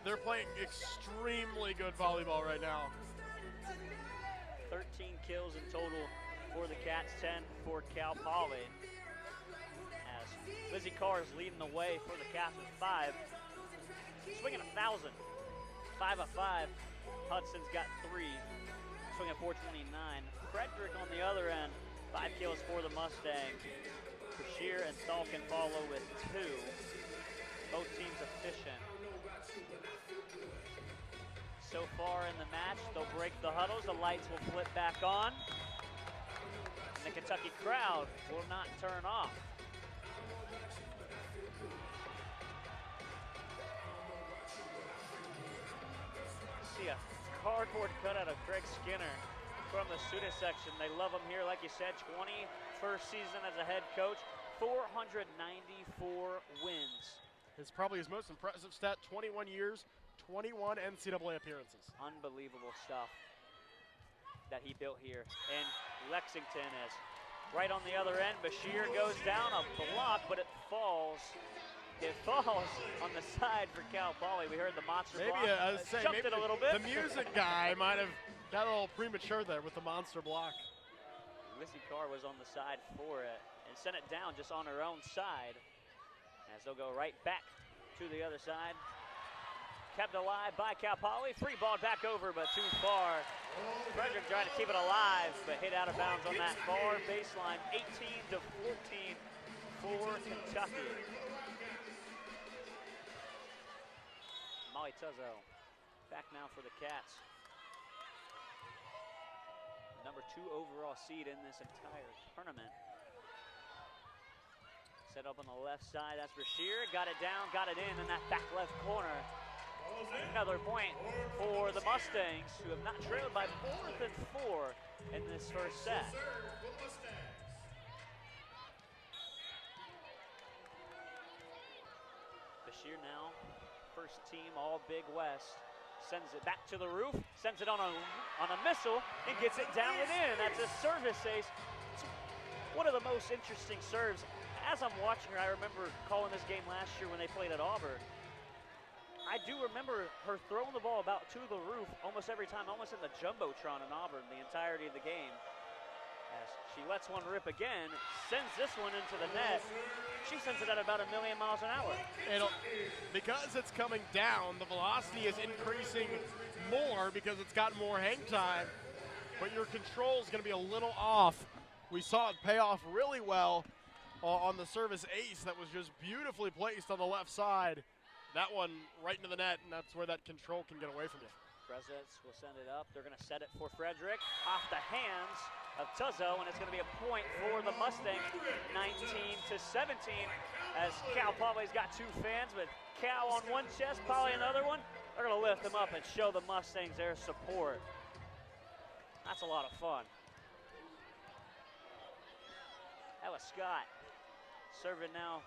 [SPEAKER 9] They're playing extremely good volleyball right now.
[SPEAKER 10] 13 kills in total for the Cats, 10 for Cal Poly. As Lizzie Carr is leading the way for the Cats with 5. Swinging 1,000, 5 of 5. Hudson's got 3, swinging 429. Frederick on the other end, 5 kills for the Mustangs. Bashir and Stalkin follow with 2. Both teams efficient. So far in the match, they'll break the huddles, the lights will flip back on, and the Kentucky crowd will not turn off. See a cardboard cutout of Craig Skinner from the student section. They love him here, like you said, 21st season as a head coach, 494 wins.
[SPEAKER 9] It's probably his most impressive stat, 21 years, 21 NCAA appearances.
[SPEAKER 10] Unbelievable stuff that he built here. And Lexington is right on the other end. Bashir goes down a block, but it falls. It falls on the side for Cal Poly. We heard the monster block. Jumped it a little bit.
[SPEAKER 9] The music guy might have got a little premature there with the monster block.
[SPEAKER 10] Lizzie Carr was on the side for it and sent it down just on her own side. As they'll go right back to the other side. Kept alive by Cal Poly. Free ball back over, but too far. Frederick trying to keep it alive, but hit out of bounds on that far baseline. 18-14 for Kentucky. Molly Tuzzo back now for the Cats. number 2 overall seed in this entire tournament. Set up on the left side, that's Bashir, got it down, got it in that back left corner. Another point for the Mustangs, who have not trailed by more than 4 in this first set. Bashir now, first team all Big West. Sends it back to the roof, sends it on a missile, and gets it down and in. That's a service ace. It's one of the most interesting serves. As I'm watching her, I remember calling this game last year when they played at Auburn. I do remember her throwing the ball about to the roof almost every time, almost in the Jumbotron in Auburn the entirety of the game. As she lets one rip again, sends this one into the net. She sends it at about 1,000,000 miles an hour.
[SPEAKER 9] Because it's coming down, the velocity is increasing more because it's got more hang time, but your control is going to be a little off. We saw it pay off really well on the service ace that was just beautifully placed on the left side. That one right into the net, and that's where that control can get away from you.
[SPEAKER 10] Presets will send it up. They're going to set it for Frederick off the hands of Tuzzo, and it's going to be a point for the Mustangs, 19-17, as Cal Poly's got 2 fans, but Cal on one chest, Poly another one. They're going to lift them up and show the Mustangs their support. That's a lot of fun. That was Scott serving now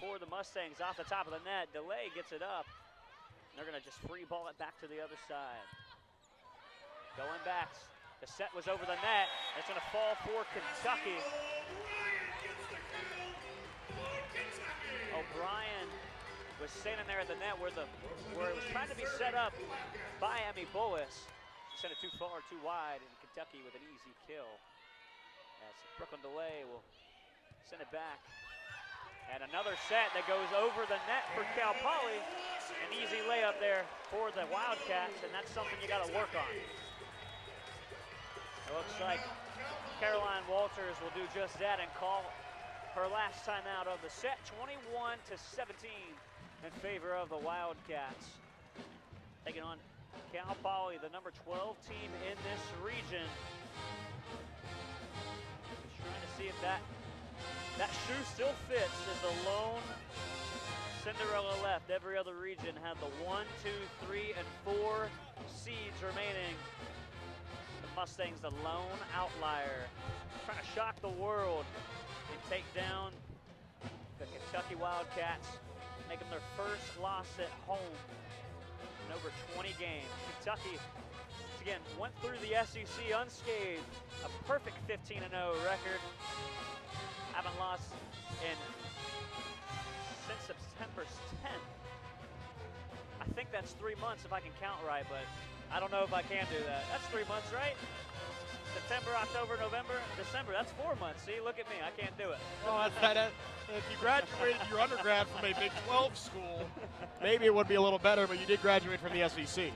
[SPEAKER 10] for the Mustangs off the top of the net. Delay gets it up. And they're going to just free ball it back to the other side. Going back. The set was over the net. It's going to fall for Kentucky. O'Brien was standing there at the net where it was trying to be set up by Emmy Bullis. She sent it too far, too wide, and Kentucky with an easy kill. As Brooklyn Delay will send it back. And another set that goes over the net for Cal Poly. An easy layup there for the Wildcats, and that's something you got to work on. It looks like Caroline Walters will do just that and call her last time out of the set, 21-17 in favor of the Wildcats. Taking on Cal Poly, the number 12 team in this region. Just trying to see if that shoe still fits as the lone Cinderella left. Every other region had the 1, 2, 3, and 4 seeds remaining. The Mustangs, the lone outlier, trying to shock the world and take down the Kentucky Wildcats, make them their first loss at home in over 20 games. Kentucky, again, went through the SEC unscathed, a perfect 15-0 record. Haven't lost since September 10th. I think that's 3 months if I can count right, but I don't know if I can do that. That's 3 months, right? September, October, November, December. That's 4 months. See, look at me. I can't do it.
[SPEAKER 9] Oh, if you graduated your undergrad from a Big 12 school, maybe it would be a little better, but you did graduate from the SEC.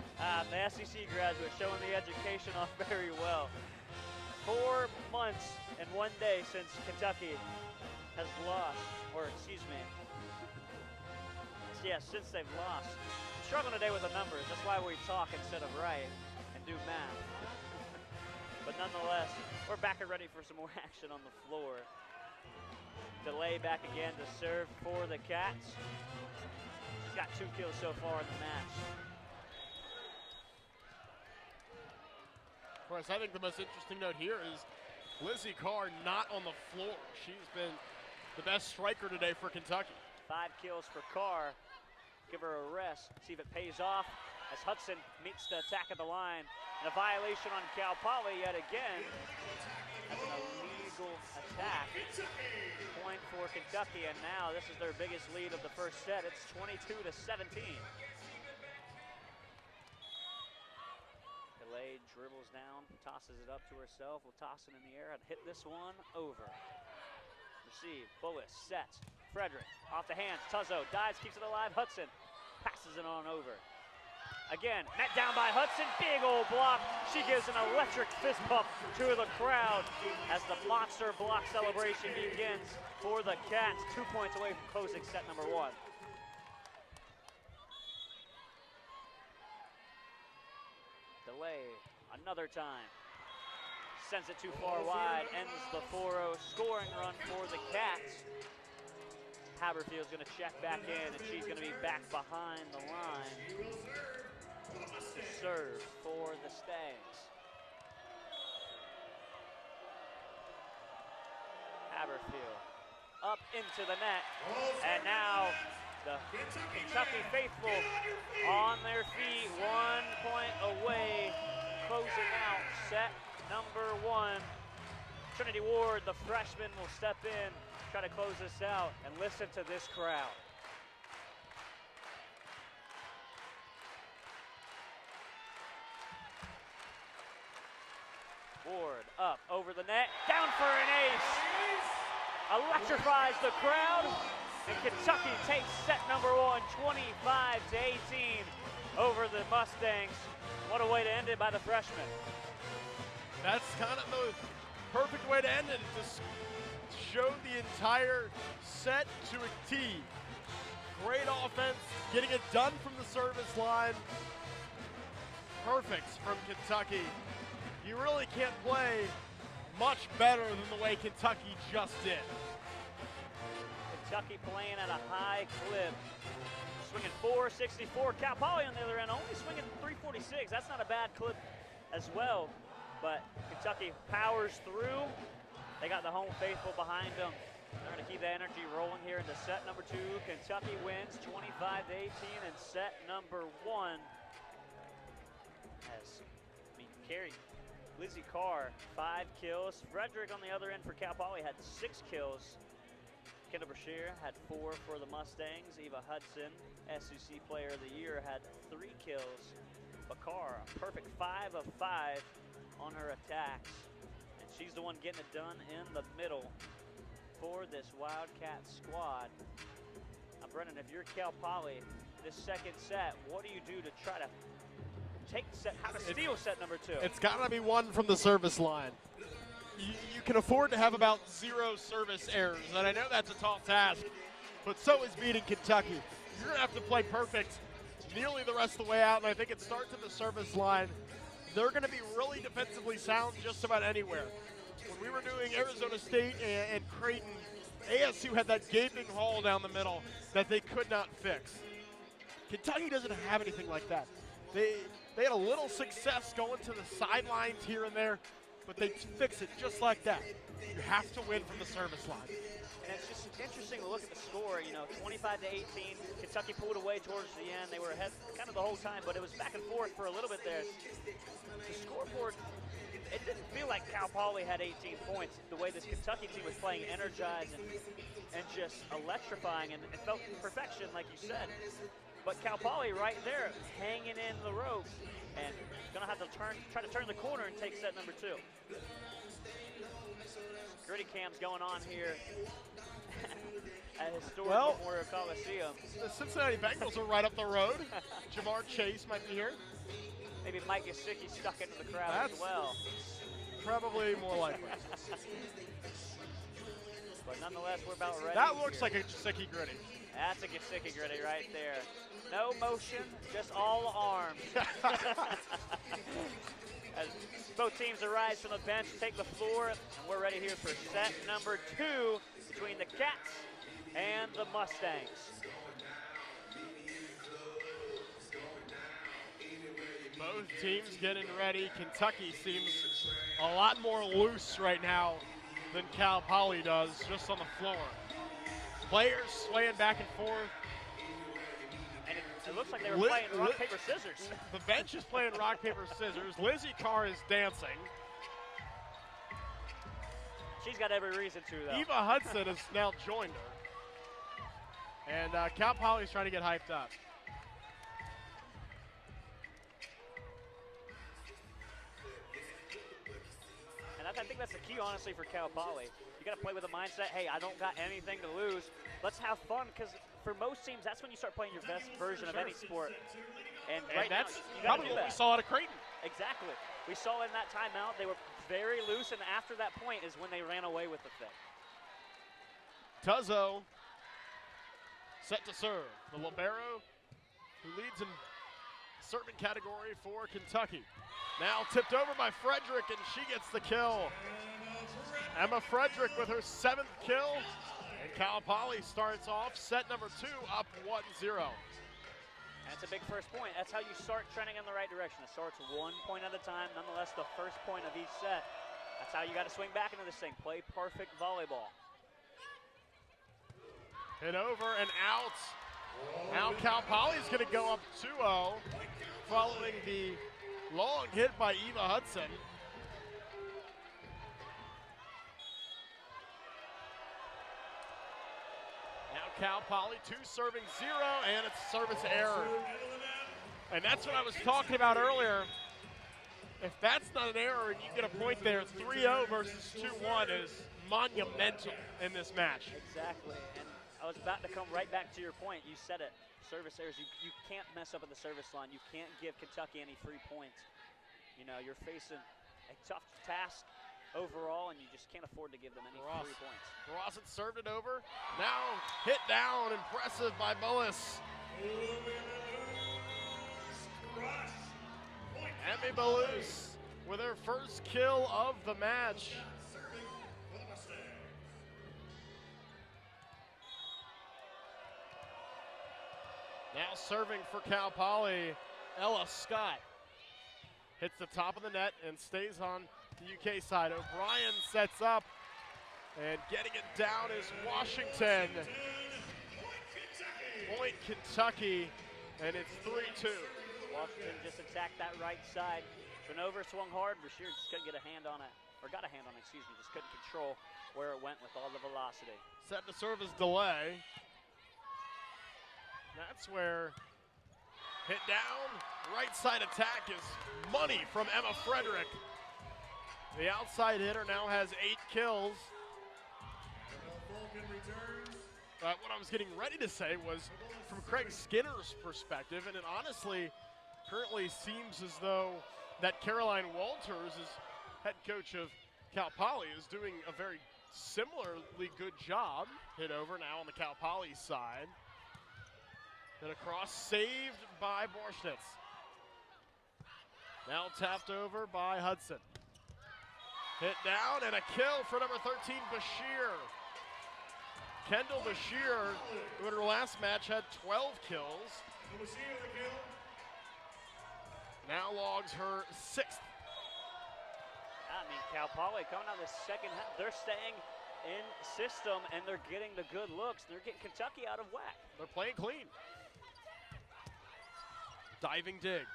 [SPEAKER 10] The SEC graduate, showing the education off very well. 4 months and 1 day since Kentucky has lost, or excuse me, yeah, since they've lost. I'm struggling today with the numbers. That's why we talk instead of write and do math. But nonetheless, we're back and ready for some more action on the floor. Delay back again to serve for the Cats. She's got 2 kills so far in the match.
[SPEAKER 9] Of course, I think the most interesting note here is Lizzie Carr not on the floor. She's been the best striker today for Kentucky.
[SPEAKER 10] 5 kills for Carr. Give her a rest, see if it pays off as Hudson meets the attack of the line. And a violation on Cal Poly yet again. That's an illegal attack. Point for Kentucky, and now this is their biggest lead of the first set. It's 22-17. Delay dribbles down, tosses it up to herself. Will toss it in the air and hit this one over. Receive, Bullis, sets. Frederick, off the hands, Tuzzo, dives, keeps it alive, Hudson, passes it on over. Again, met down by Hudson, big old block. She gives an electric fist pump to the crowd as the monster block celebration begins for the Cats. 2 points away from closing set number 1. Delay, another time. sends it too far wide, ends the 4-0 scoring run for the Cats. Haberfield's going to check back in, and she's going to be back behind the line to serve for the Stangs. Haberfield up into the net, and now the Kentucky faithful on their feet, 1 point away, closing out set number 1. Trinity Ward, the freshman, will step in, try to close this out, and listen to this crowd. Ward up over the net, down for an ace. Electrifies the crowd, and Kentucky takes set number 1, 25-18 over the Mustangs. What a way to end it by the freshman.
[SPEAKER 9] That's kind of the perfect way to end it. Just showed the entire set to a T. Great offense, getting it done from the service line. Perfect from Kentucky. You really can't play much better than the way Kentucky just did.
[SPEAKER 10] Kentucky playing at a high clip. Swinging 464. Cal Poly on the other end only swinging 346. That's not a bad clip as well. But Kentucky powers through. They got the home faithful behind them. They're going to keep the energy rolling here into set number 2. Kentucky wins 25-18 in set number 1. Carey, Lizzie Carr, 5 kills. Frederick on the other end for Cal Poly had 6 kills. Kendall Brashear had 4 for the Mustangs. Eva Hudson, SEC Player of the Year, had 3 kills. Bakar, a perfect 5 of 5 on her attacks. And she's the one getting it done in the middle for this Wildcat squad. Now, Brennan, if you're Cal Poly, this second set, what do you do to try to take set, how to steal set number 2?
[SPEAKER 9] It's got to be one from the service line. You can afford to have about 0 service errors, and I know that's a tall task, but so is beating Kentucky. You're going to have to play perfect nearly the rest of the way out, and I think it starts at the service line. They're going to be really defensively sound just about anywhere. When we were doing Arizona State and Creighton, ASU had that gaping hole down the middle that they could not fix. Kentucky doesn't have anything like that. They had a little success going to the sidelines here and there, but they fix it just like that. You have to win from the service line.
[SPEAKER 10] And it's just interesting to look at the score. 25-18. Kentucky pulled away towards the end. They were ahead kind of the whole time, but it was back and forth for a little bit there. The scoreboard, it didn't feel like Cal Poly had 18 points. The way this Kentucky team was playing energized and just electrifying, and it felt perfection, like you said. But Cal Poly right there, hanging in the ropes, and gonna have to try to turn the corner and take set number 2. Gritty cam's going on here at historic Memorial Coliseum.
[SPEAKER 9] The Cincinnati Bengals are right up the road. Jamar Chase might be here.
[SPEAKER 10] Maybe Mike Gesicki stuck into the crowd as well.
[SPEAKER 9] Probably more likely.
[SPEAKER 10] But nonetheless, we're about ready.
[SPEAKER 9] That looks like a Gesicki Gritty.
[SPEAKER 10] That's a Gesicki Gritty right there. No motion, just all arms. As both teams arise from the bench, take the floor, and we're ready here for set number 2 between the Cats and the Mustangs.
[SPEAKER 9] Both teams getting ready. Kentucky seems a lot more loose right now than Cal Poly does, just on the floor. Players swaying back and forth.
[SPEAKER 10] And it looks like they were playing rock, paper, scissors.
[SPEAKER 9] The bench is playing rock, paper, scissors. Lizzie Carr is dancing.
[SPEAKER 10] She's got every reason to, though.
[SPEAKER 9] Eva Hudson has now joined her. And Cal Poly is trying to get hyped up.
[SPEAKER 10] And I think that's the key, honestly, for Cal Poly. You got to play with a mindset, hey, I don't got anything to lose. Let's have fun, because for most teams, that's when you start playing your best version of any sport. And right
[SPEAKER 9] that's
[SPEAKER 10] now, you
[SPEAKER 9] probably what we saw out of Creighton.
[SPEAKER 10] Exactly. We saw in that timeout, they were very loose, and after that point is when they ran away with the thing.
[SPEAKER 9] Tuzzo set to serve. The libero who leads in serving category for Kentucky. Now tipped over by Frederick, and she gets the kill. Emma Frederick with her 7th kill, and Cal Poly starts off set number 2 up 1-0.
[SPEAKER 10] That's a big first point. That's how you start trending in the right direction. It starts 1 point at a time. Nonetheless, the first point of each set. That's how you got to swing back into this thing. Play perfect volleyball.
[SPEAKER 9] Hit over and out. Now Cal Poly's going to go up 2-0 following the long hit by Eva Hudson. Now Cal Poly 2 serving 0, and it's service error. And that's what I was talking about earlier. If that's not an error and you get a point there, 3-0 versus 2-1 is monumental in this match.
[SPEAKER 10] Exactly, and I was about to come right back to your point. You said it, service errors. You can't mess up at the service line. You can't give Kentucky any free points. You know, you're facing a tough task overall, and you just can't afford to give them any free points.
[SPEAKER 9] Ross had served it over. Now hit down, impressive by Bullis. Emmy Balus with her first kill of the match. Now serving for Cal Poly, Ella Scott. Hits the top of the net and stays on the UK side. O'Brien sets up, and getting it down is Washington. Point Kentucky, and it's 3-2.
[SPEAKER 10] Washington just attacked that right side. Trenover swung hard. Bashir just couldn't get a hand on it, or got a hand on it, excuse me. Just couldn't control where it went with all the velocity.
[SPEAKER 9] Set to serve as delay. That's where hit down, right side attack is money from Emma Frederick. The outside hitter now has 8 kills. But what I was getting ready to say was from Craig Skinner's perspective, and it honestly currently seems as though that Caroline Walters, is head coach of Cal Poly, is doing a very similarly good job. Hit over now on the Cal Poly side. Then across, saved by Borschnitz. Now tapped over by Hudson. Hit down and a kill for number 13, Bashir. Kendall Bashir, who in her last match had 12 kills, now logs her 6th.
[SPEAKER 10] I mean, Cal Poly coming out of the second half, they're staying in system and they're getting the good looks. They're getting Kentucky out of whack.
[SPEAKER 9] They're playing clean. Diving dig.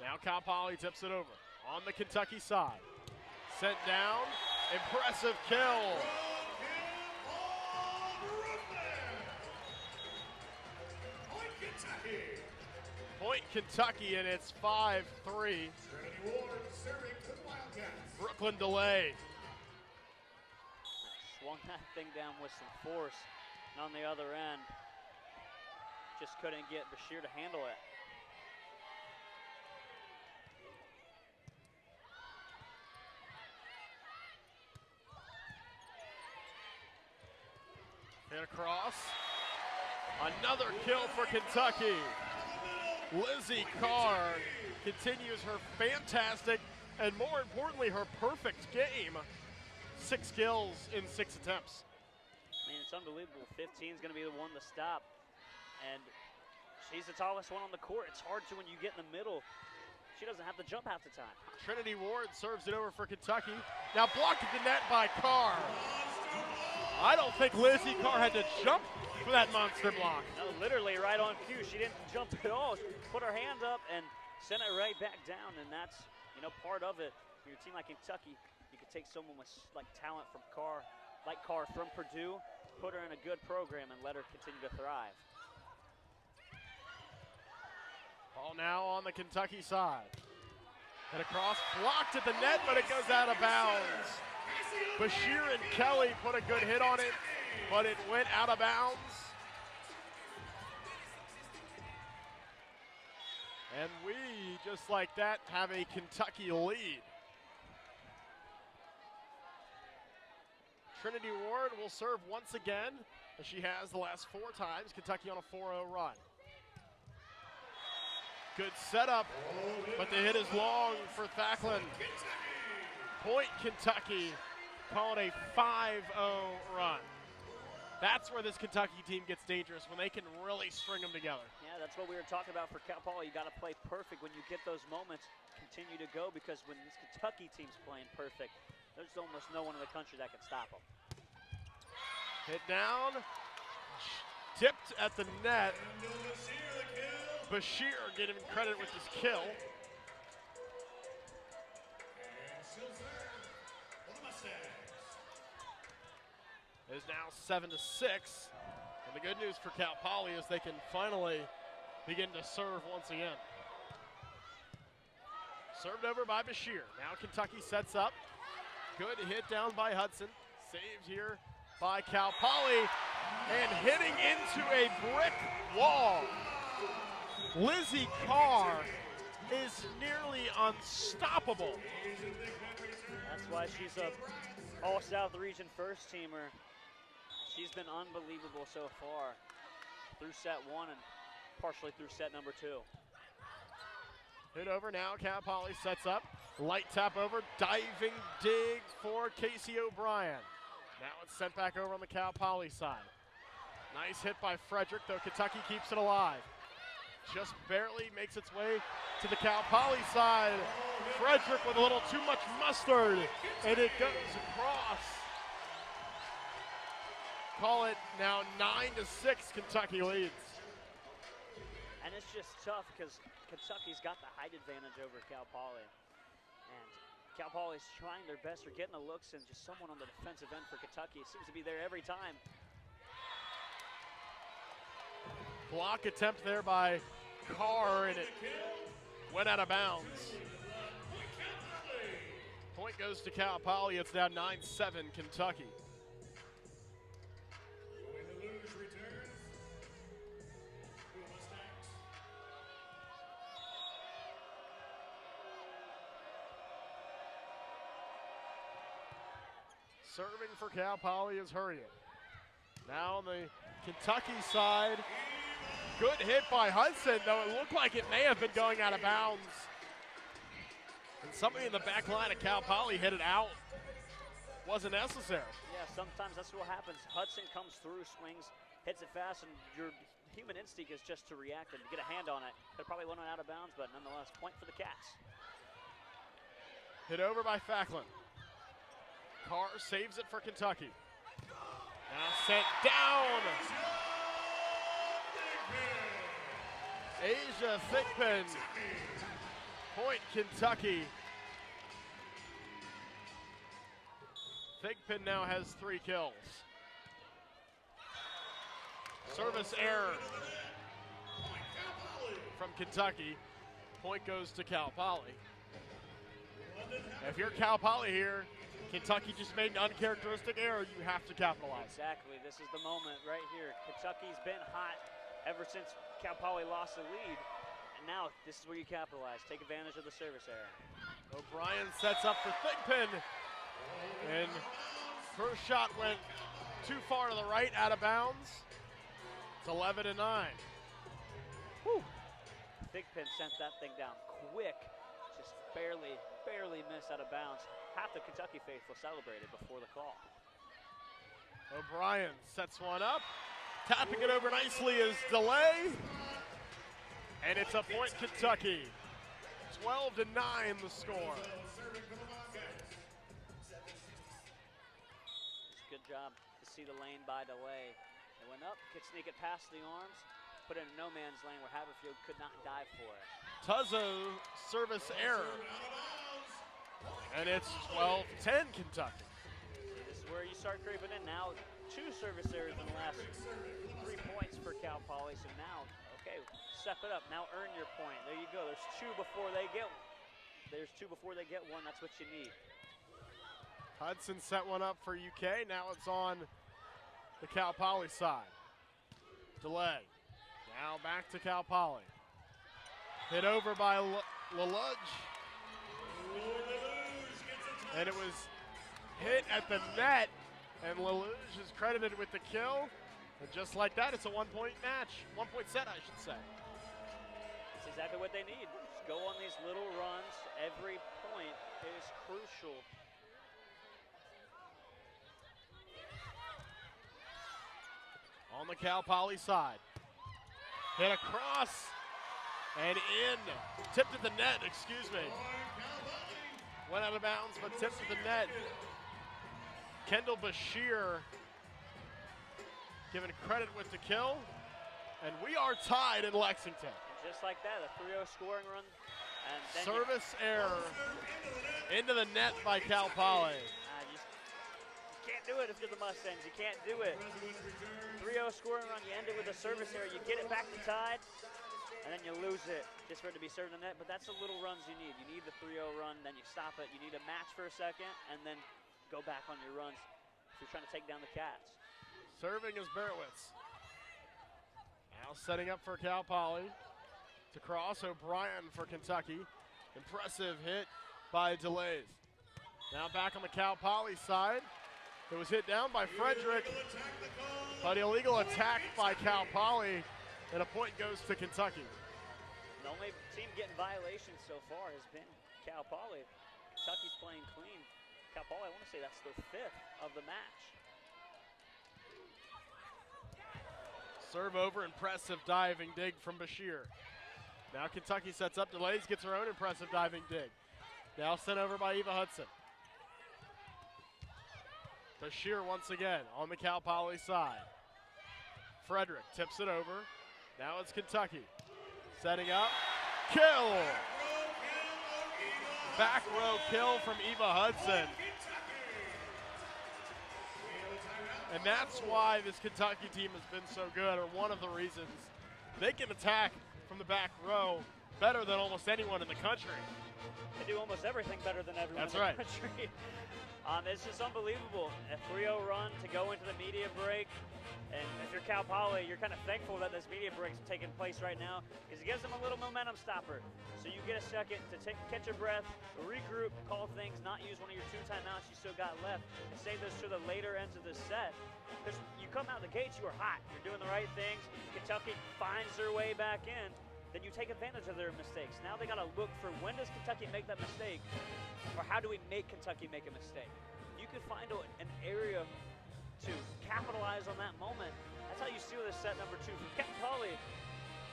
[SPEAKER 9] Now Cal Poly tips it over on the Kentucky side. Sent down, impressive kill. Point Kentucky, and it's 5-3. Brooklyn delay.
[SPEAKER 10] Swung that thing down with some force, and on the other end, just couldn't get Bashir to handle it.
[SPEAKER 9] Hit across. Another kill for Kentucky. Lizzie Carr continues her fantastic and, more importantly, her perfect game. 6 kills in 6 attempts.
[SPEAKER 10] I mean, it's unbelievable. 15 is going to be the one to stop. And she's the tallest one on the court. It's hard to when you get in the middle. She doesn't have to jump half the time.
[SPEAKER 9] Trinity Ward serves it over for Kentucky. Now blocked at the net by Carr. I don't think Lizzie Carr had to jump for that monster block.
[SPEAKER 10] No, literally right on cue. She didn't jump at all. She put her hand up and sent it right back down, and that's, you know, part of it. For your team like Kentucky, you could take someone with like talent from Carr, like Carr from Purdue, put her in a good program and let her continue to thrive.
[SPEAKER 9] Ball now on the Kentucky side. And across, blocked at the net, but it goes out of bounds. Bashir and Kelly put a good hit on it, but it went out of bounds. And we, just like that, have a Kentucky lead. Trinity Ward will serve once again, as she has the last 4 times. Kentucky on a 4-0 run. Good setup, but the hit is long for Thacklin. Point Kentucky, calling a 5-0 run. That's where this Kentucky team gets dangerous, when they can really string them together.
[SPEAKER 10] Yeah, that's what we were talking about for Cal Poly. You got to play perfect when you get those moments. Continue to go, because when this Kentucky team's playing perfect, there's almost no one in the country that can stop them.
[SPEAKER 9] Hit down, tipped at the net. Bucher getting credit with his kill. It is now 7-6. And the good news for Cal Poly is they can finally begin to serve once again. Served over by Bucher. Now Kentucky sets up. Good hit down by Hudson. Saved here by Cal Poly. And hitting into a brick wall. Lizzie Carr is nearly unstoppable.
[SPEAKER 10] That's why she's a All-South Region first teamer. She's been unbelievable so far through set one and partially through set number 2.
[SPEAKER 9] Hit over now, Cal Poly sets up. Light tap over, diving dig for Casey O'Brien. Now it's sent back over on the Cal Poly side. Nice hit by Frederick, though Kentucky keeps it alive. Just barely makes its way to the Cal Poly side. Frederick with a little too much mustard, and it goes across. Call it now 9-6, Kentucky leads.
[SPEAKER 10] And it's just tough because Kentucky's got the height advantage over Cal Poly. And Cal Poly's trying their best. They're getting the looks, and just someone on the defensive end for Kentucky seems to be there every time.
[SPEAKER 9] Block attempt there by Carr, and it went out of bounds. Point goes to Cal Poly. It's now 9-7 Kentucky. Serving for Cal Poly is Hurriet. Now on the Kentucky side, good hit by Hudson, though it looked like it may have been going out of bounds. And somebody in the back line of Cal Poly hit it out. Wasn't necessary.
[SPEAKER 10] Yeah, sometimes that's what happens. Hudson comes through, swings, hits it fast, and your human instinct is just to react and get a hand on it. It probably went out of bounds, but nonetheless, point for the Cats.
[SPEAKER 9] Hit over by Thacklin. Carr saves it for Kentucky. Now sent down. Asia Thigpen. Point Kentucky. Thigpen now has 3 kills. Service error from Kentucky. Point goes to Cal Poly. If you're Cal Poly here, Kentucky just made an uncharacteristic error. You have to capitalize.
[SPEAKER 10] Exactly. This is the moment right here. Kentucky's been hot ever since Cal Poly lost the lead. And now this is where you capitalize. Take advantage of the service error.
[SPEAKER 9] O'Brien sets up for Thigpen. And first shot went too far to the right, out of bounds. It's 11-9.
[SPEAKER 10] Whew. Thigpen sent that thing down quick. Just barely missed out of bounds. Half the Kentucky faithful celebrated before the call.
[SPEAKER 9] O'Brien sets one up. Tapping it over nicely is Delay. And it's a point Kentucky. 12-9 the score.
[SPEAKER 10] Good job to see the lane by Delay. It went up, could sneak it past the arms, put it in no man's lane where Haverfield could not dive for it.
[SPEAKER 9] Tuzzo service error. And it's 12-10 Kentucky.
[SPEAKER 10] This is where you start creeping in. Now 2 service errors in the last 3 points for Cal Poly. So now, okay, step it up. Now earn your point. There you go. There's 2 before they get one. There's 2 before they get one. That's what you need.
[SPEAKER 9] Hudson set one up for UK. Now it's on the Cal Poly side. Delay. Now back to Cal Poly. Hit over by LaLudge. And it was hit at the net, and LaLudge is credited with the kill. And just like that, it's a 1-point match. 1-point set, I should say.
[SPEAKER 10] That's exactly what they need. Just go on these little runs. Every point is crucial.
[SPEAKER 9] On the Cal Poly side. Hit across and in. Tipped at the net, excuse me. Went out of bounds, but tipped at the net. Kendall Bashir given credit with the kill. And we are tied in Lexington.
[SPEAKER 10] And just like that, a 3-0 scoring run. And then
[SPEAKER 9] service error into the net by Cal Poly.
[SPEAKER 10] You can't do it if you're the Mustangs. You can't do it. 3-0 scoring run, you end it with a service error. You get it back to tied, and then you lose it just for it to be served in the net. But that's the little runs you need. You need the 3-0 run, then you stop it. You need a match for a second, and then go back on your runs if you're trying to take down the Cats.
[SPEAKER 9] Serving is Berowitz. Now setting up for Cal Poly. To cross, O'Brien for Kentucky. Impressive hit by Delays. Now back on the Cal Poly side. It was hit down by Frederick, but illegal attack by Cal Poly, and a point goes to Kentucky.
[SPEAKER 10] The only team getting violations so far has been Cal Poly. Kentucky's playing clean. Cal Poly, I want to say that's their 5th of the match.
[SPEAKER 9] Serve over, impressive diving dig from Bashir. Now Kentucky sets up, Delays, gets her own impressive diving dig. Now sent over by Eva Hudson. Bashir once again on the Cal Poly side. Frederick tips it over. Now it's Kentucky. Setting up, kill! Back row kill from Eva Hudson. And that's why this Kentucky team has been so good, or one of the reasons. They can attack from the back row better than almost anyone in the country.
[SPEAKER 10] They do almost everything better than everyone
[SPEAKER 9] That's
[SPEAKER 10] in
[SPEAKER 9] right.
[SPEAKER 10] the country. It's just unbelievable. A 3-0 run to go into the media break. And if you're Cal Poly, you're kind of thankful that this media break's taking place right now because it gives them a little momentum stopper. So you get a second to catch your breath, regroup, call things, not use one of your 2 timeouts you still got left, and save those to the later ends of the set. Because you come out the gates, you are hot. You're doing the right things. Kentucky finds their way back in. Then you take advantage of their mistakes. Now they got to look for when does Kentucky make that mistake, or how do we make Kentucky make a mistake? You could find an area to capitalize on that moment. That's how you steal this set number 2 from Cal Poly.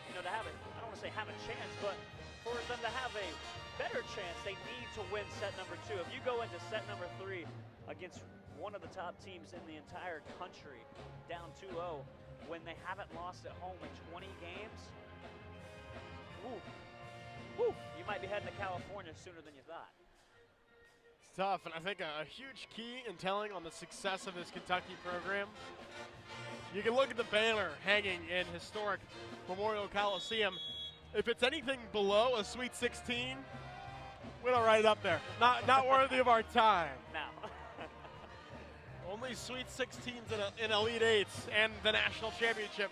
[SPEAKER 10] You know, to have it, I don't want to say have a chance, but for them to have a better chance, they need to win set number 2. If you go into set number 3 against one of the top teams in the entire country, down 2-0, when they haven't lost at home in 20 games, you might be heading to California sooner than you thought.
[SPEAKER 9] It's tough, and I think a huge key in telling on the success of this Kentucky program, you can look at the banner hanging in historic Memorial Coliseum. If it's anything below a Sweet 16, we don't write it up there. Not worthy of our time.
[SPEAKER 10] No.
[SPEAKER 9] Only Sweet 16s in Elite 8s and the National Championship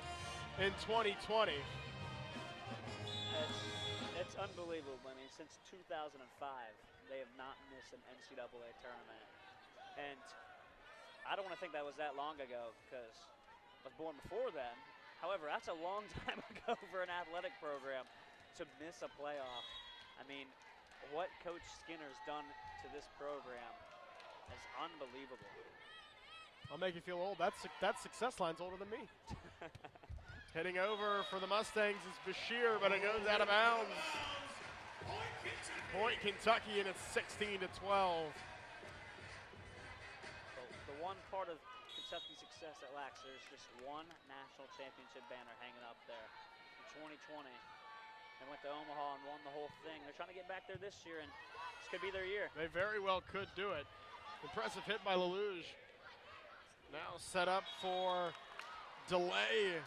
[SPEAKER 9] in 2020.
[SPEAKER 10] It's unbelievable. I mean, since 2005, they have not missed an NCAA tournament. And I don't want to think that was that long ago because I was born before then. However, that's a long time ago for an athletic program to miss a playoff. I mean, what Coach Skinner's done to this program is unbelievable.
[SPEAKER 9] I'll make you feel old. That success line's older than me. Hitting over for the Mustangs is Bashir, but it goes out of bounds. Point Kentucky, and it's 16-12.
[SPEAKER 10] The one part of Kentucky's success that lacks, there's just one national championship banner hanging up there. In 2020, they went to Omaha and won the whole thing. They're trying to get back there this year, and this could be their year.
[SPEAKER 9] They very well could do it. Impressive hit by LaLouge. Now set up for Delay.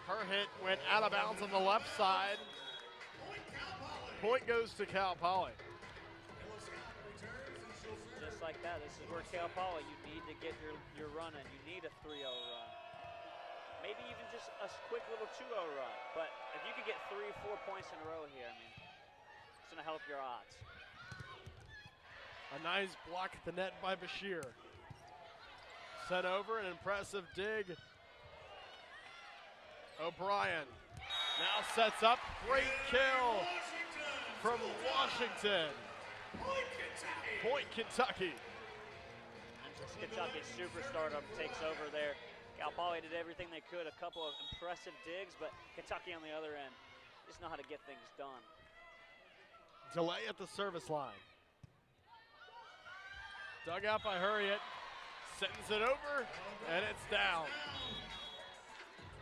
[SPEAKER 9] Her hit went out of bounds on the left side. Point goes to Cal Poly.
[SPEAKER 10] Just like that, this is where Cal Poly, you need to get your run in. You need a 3-0 run. Maybe even just a quick little 2-0 run. But if you could get 3-4 points in a row here, I mean, it's going to help your odds.
[SPEAKER 9] A nice block at the net by Bashir. Sent over, an impressive dig. O'Brien Now sets up, great kill from Washington. Point Kentucky.
[SPEAKER 10] And just Kentucky's superstardom takes over there. Cal Poly did everything they could, a couple of impressive digs, but Kentucky on the other end just know how to get things done.
[SPEAKER 9] Delay at the service line. Dug out by Hurriet, sends it over, and it's down.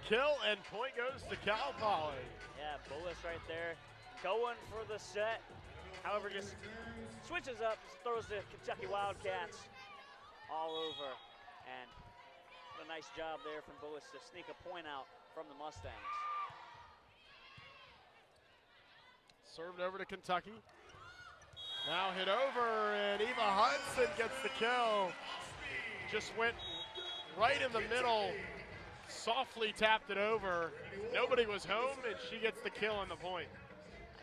[SPEAKER 9] Kill and point goes to Cal Poly.
[SPEAKER 10] Yeah, Bullis right there, going for the set. However, just switches up, just throws the Kentucky Wildcats all over. And what a nice job there from Bullis to sneak a point out from the Mustangs.
[SPEAKER 9] Served over to Kentucky. Now hit over, and Eva Hudson gets the kill. Just went right in the middle, softly tapped it over. Nobody was home, and she gets the kill and the point.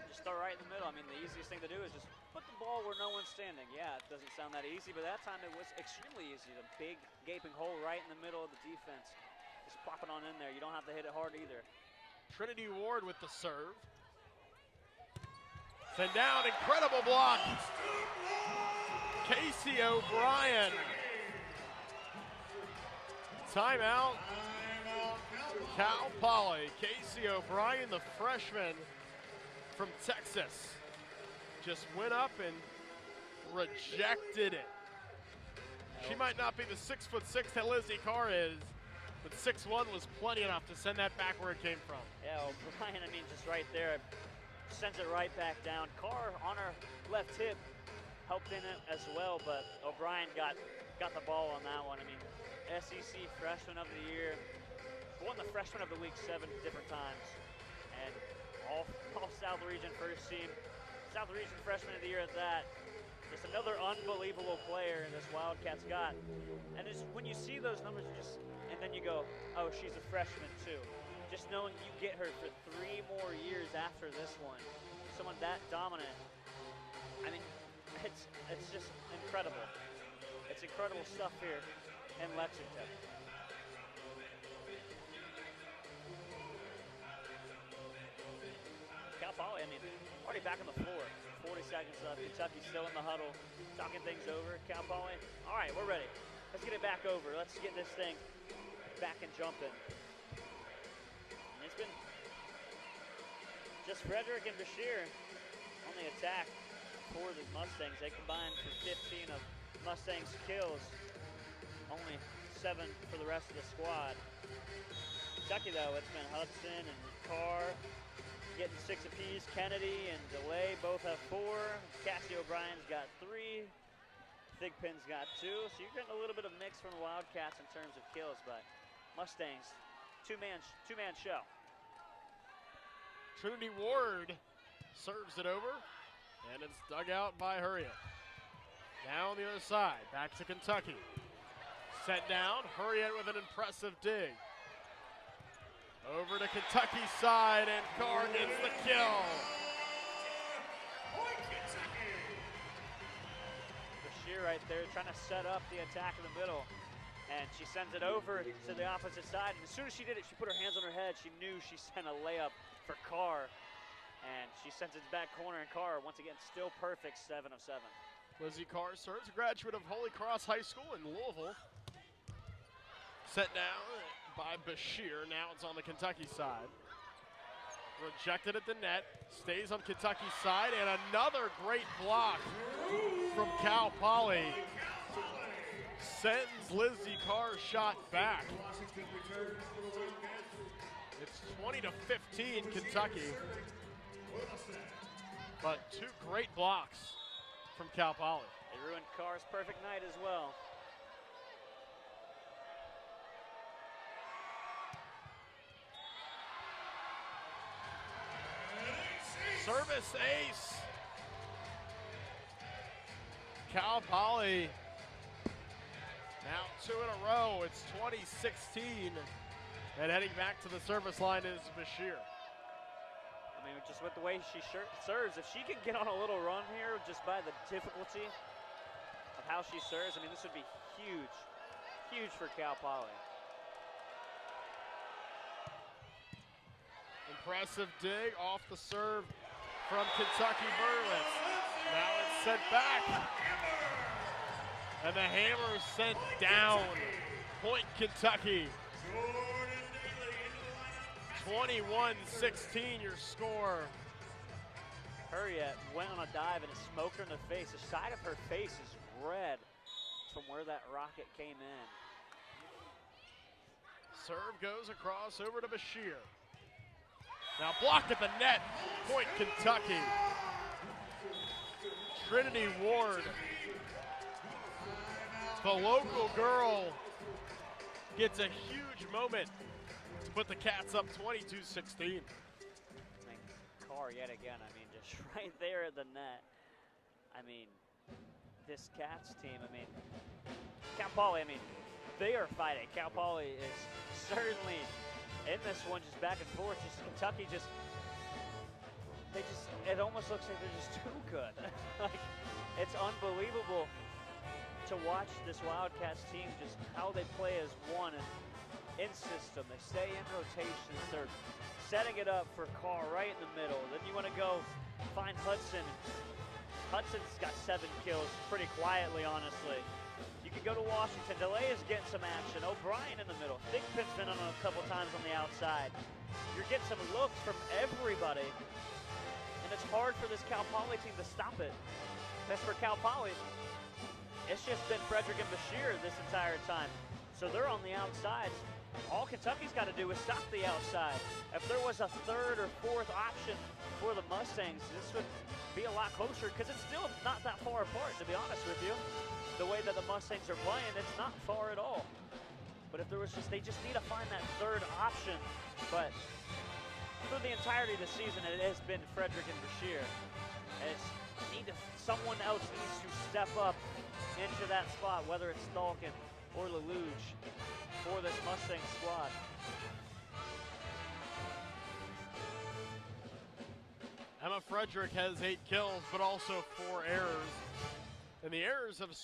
[SPEAKER 10] Just throw right in the middle. I mean, the easiest thing to do is just put the ball where no one's standing. Yeah, it doesn't sound that easy, but that time it was extremely easy. The big gaping hole right in the middle of the defense. Just pop it on in there. You don't have to hit it hard either.
[SPEAKER 9] Trinity Ward with the serve. Send down, incredible block. Casey O'Brien. Timeout. Cal Poly. Casey O'Brien, the freshman from Texas, just went up and rejected it. She might not be the 6'6" that Lizzie Carr is, but 6'1" was plenty enough to send that back where it came from.
[SPEAKER 10] Yeah, O'Brien, I mean, just right there, sends it right back down. Carr on her left hip helped in it as well, but O'Brien got the ball on that one. I mean, SEC Freshman of the Year, won the Freshman of the Week 7 different times, and all South Region first team, South Region Freshman of the Year at that. Just another unbelievable player this Wildcats got. And it's, when you see those numbers, and then you go, oh, she's a freshman too. Just knowing you get her for 3 more years after this one, someone that dominant, I mean, it's just incredible. It's incredible stuff here in Lexington. Cal Poly, I mean, already back on the floor. 40 seconds left. Kentucky still in the huddle, talking things over. Cal Poly, all right, we're ready. Let's get it back over. Let's get this thing back and jumping. And it's been just Frederick and Bashir on the attack for the Mustangs. They combined for 15 of Mustangs' kills. Only 7 for the rest of the squad. Kentucky, though, it's been Hudson and Carr getting 6 apiece. Kennedy and DeLay both have 4. Cassie O'Brien's got 3. Thigpen's got 2. So you're getting a little bit of mix from the Wildcats in terms of kills, but Mustangs, two-man show.
[SPEAKER 9] Trinity Ward serves it over, and it's dug out by Hurriet. Now on the other side, back to Kentucky. Set down, Hurriet with an impressive dig. Over to Kentucky's side, and Carr gets the kill.
[SPEAKER 10] Bashir right there trying to set up the attack in the middle. And she sends it over to the opposite side. And as soon as she did it, she put her hands on her head. She knew she sent a layup for Carr. And she sends it back corner, and Carr, once again, still perfect, 7 of 7.
[SPEAKER 9] Lizzie Carr serves, a graduate of Holy Cross High School in Louisville. Set down by Bashir. Now it's on the Kentucky side. Rejected at the net. Stays on Kentucky's side, and another great block from Cal Poly. Sends Lizzie Carr's shot back. It's 20-15 Kentucky. But 2 great blocks from Cal Poly.
[SPEAKER 10] They ruined Carr's perfect night as well.
[SPEAKER 9] Service ace. Cal Poly now 2 in a row. It's 20-16. And heading back to the service line is Bashir.
[SPEAKER 10] I mean, just with the way she serves, if she can get on a little run here just by the difficulty of how she serves, I mean, this would be huge, huge for Cal Poly.
[SPEAKER 9] Impressive dig off the serve from Kentucky Berlitz. Now it's sent back. And the hammer is sent down. Point Kentucky. 21-16 your score.
[SPEAKER 10] Hurriet went on a dive and it smoked her in the face. The side of her face is red from where that rocket came in.
[SPEAKER 9] Serve goes across over to Bashir. Now blocked at the net. Point Kentucky. Trinity Ward, the local girl, gets a huge moment to put the Cats up 22-16.
[SPEAKER 10] Carr yet again, I mean, just right there at the net. I mean, this Cats team, I mean, Cal Poly, I mean, they are fighting. Cal Poly is certainly in this one, just back and forth. Just Kentucky it almost looks like they're just too good. Like, it's unbelievable to watch this Wildcats team, just how they play as one and in system. They stay in rotations. They're setting it up for Carr right in the middle. Then you want to go find Hudson. Hudson's got 7 kills pretty quietly, honestly. You can go to Washington. DeLay is getting some action. O'Brien in the middle. Thigpen's been on a couple times on the outside. You're getting some looks from everybody. And it's hard for this Cal Poly team to stop it. As for Cal Poly, it's just been Frederick and Bashir this entire time. So they're on the outsides. All Kentucky's got to do is stop the outside. If there was a third or fourth option for the Mustangs, this would be a lot closer because it's still not that far apart, to be honest with you. The way that the Mustangs are playing, it's not far at all. But if there was they just need to find that third option. But for the entirety of the season, it has been Frederick and Bashir. And someone else needs to step up into that spot, whether it's Thalken or Lelouch for this Mustang squad.
[SPEAKER 9] Emma Frederick has 8 kills, but also 4 errors. And the errors have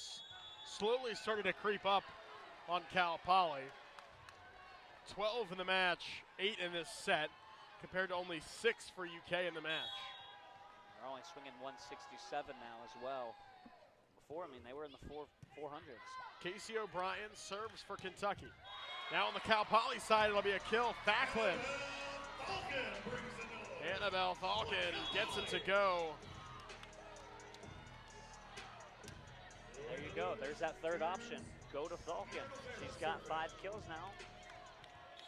[SPEAKER 9] slowly started to creep up on Cal Poly. 12 in the match, 8 in this set, compared to only 6 for UK in the match.
[SPEAKER 10] They're only swinging 167 now as well. Before, I mean, they were in the 400s.
[SPEAKER 9] Casey O'Brien serves for Kentucky. Now on the Cal Poly side, it'll be a kill. Thacklin. Annabelle Thalken gets it to go.
[SPEAKER 10] There you go. There's that third option. Go to Thalken. She's got 5 kills now.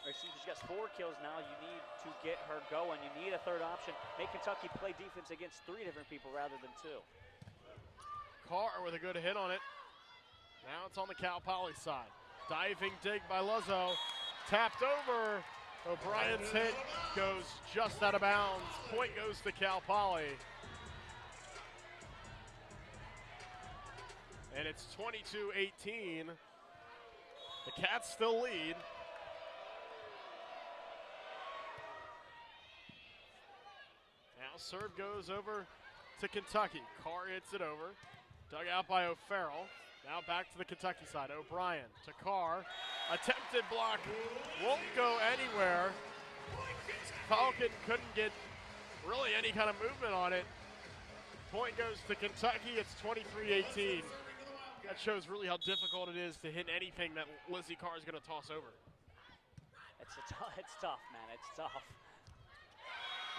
[SPEAKER 10] Or she's got 4 kills now. You need to get her going. You need a third option. Make Kentucky play defense against 3 different people rather than 2.
[SPEAKER 9] Carr with a good hit on it. Now it's on the Cal Poly side. Diving dig by Luzzo. Tapped over. O'Brien's hit goes just out of bounds. Point goes to Cal Poly. And it's 22-18. The Cats still lead. Now serve goes over to Kentucky. Carr hits it over. Dug out by O'Farrell. Now back to the Kentucky side. O'Brien to Carr. Attempted block. Won't go anywhere. Falcon couldn't get really any kind of movement on it. Point goes to Kentucky. It's 23-18. That shows really how difficult it is to hit anything that Lizzie Carr is going to toss over.
[SPEAKER 10] It's tough, man. It's tough.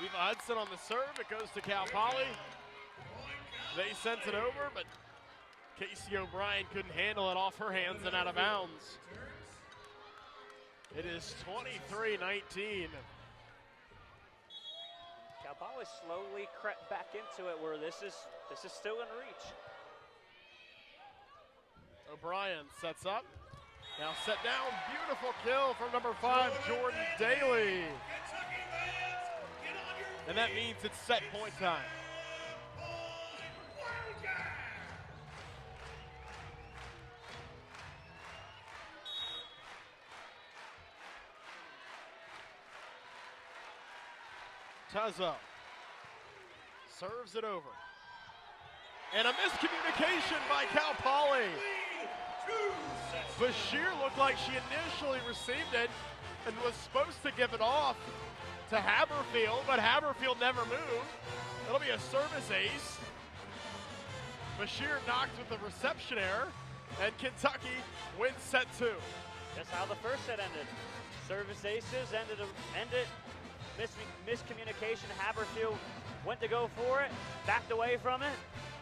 [SPEAKER 9] Eva Hudson on the serve. It goes to Cal Poly. They sent it over, but Casey O'Brien couldn't handle it off her hands and out of bounds. It is 23-19.
[SPEAKER 10] Cal Poly slowly crept back into it where this is still in reach.
[SPEAKER 9] O'Brien sets up. Now set down. Beautiful kill from number 5, Jordan Daly. And that means it's set point time. Tuzzo serves it over. And a miscommunication by Cal Poly. Bashir looked like she initially received it and was supposed to give it off. to Haberfield, but Haberfield never moved. It'll be a service ace. Bucher knocked with the reception error, and Kentucky wins set 2.
[SPEAKER 10] That's how the first set ended. Service aces ended miscommunication. Haberfield went to go for it, backed away from it,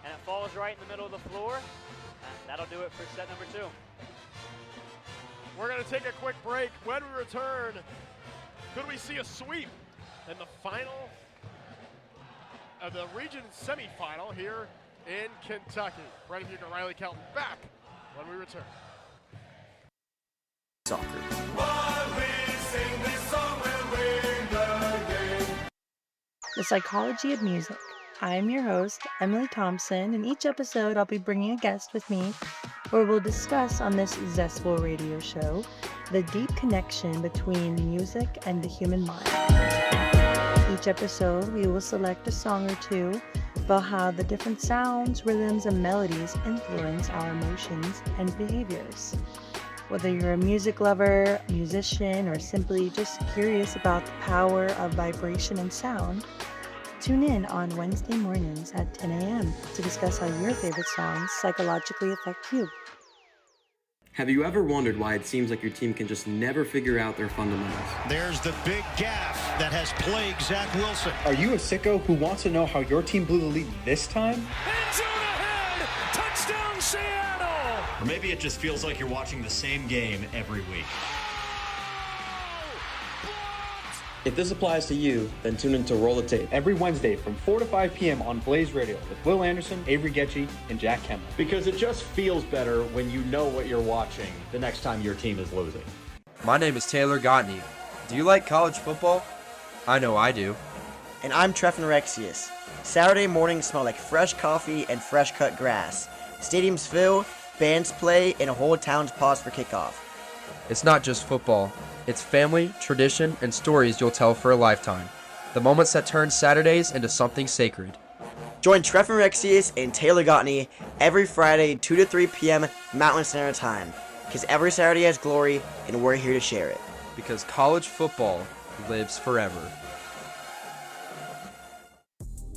[SPEAKER 10] and it falls right in the middle of the floor. And that'll do it for set number 2.
[SPEAKER 9] We're going to take a quick break. When we return, could we see a sweep in the final of the region semifinal here in Kentucky? Brennan Bucher, Riley Kelton back when we return.
[SPEAKER 8] Soccer.
[SPEAKER 5] The Psychology of Music. I am your host, Emily Thompson, and each episode I'll be bringing a guest with me where we'll discuss on this zestful radio show the deep connection between music and the human mind. Each episode we will select a song or two about how the different sounds, rhythms, and melodies influence our emotions and behaviors. Whether you're a music lover, musician, or simply just curious about the power of vibration and sound, tune in on Wednesday mornings at 10 a.m. to discuss how your favorite songs psychologically affect you.
[SPEAKER 7] Have you ever wondered why it seems like your team can just never figure out their fundamentals?
[SPEAKER 11] There's the big gaffe that has plagued Zach Wilson.
[SPEAKER 12] Are you a sicko who wants to know how your team blew the lead this time?
[SPEAKER 11] End zone ahead! Touchdown Seattle!
[SPEAKER 13] Or maybe it just feels like you're watching the same game every week.
[SPEAKER 14] If this applies to you, then tune in to Roll the Tape
[SPEAKER 12] every Wednesday from 4 to 5 p.m. on Blaze Radio with Will Anderson, Avery Getchie, and Jack Kemp.
[SPEAKER 6] Because it just feels better when you know what you're watching the next time your team is losing.
[SPEAKER 15] My name is Taylor Gotney. Do you like college football? I know I do.
[SPEAKER 16] And I'm Treffin Rexius. Saturday mornings smell like fresh coffee and fresh cut grass. Stadiums fill, bands play, and a whole town's pause for kickoff.
[SPEAKER 15] It's not just football. It's family, tradition, and stories you'll tell for a lifetime. The moments that turn Saturdays into something sacred.
[SPEAKER 16] Join Treffin Rexius and Taylor Gotney every Friday, 2 to 3 p.m. Mountain Standard Time. Because every Saturday has glory, and we're here to share it.
[SPEAKER 15] Because college football lives forever.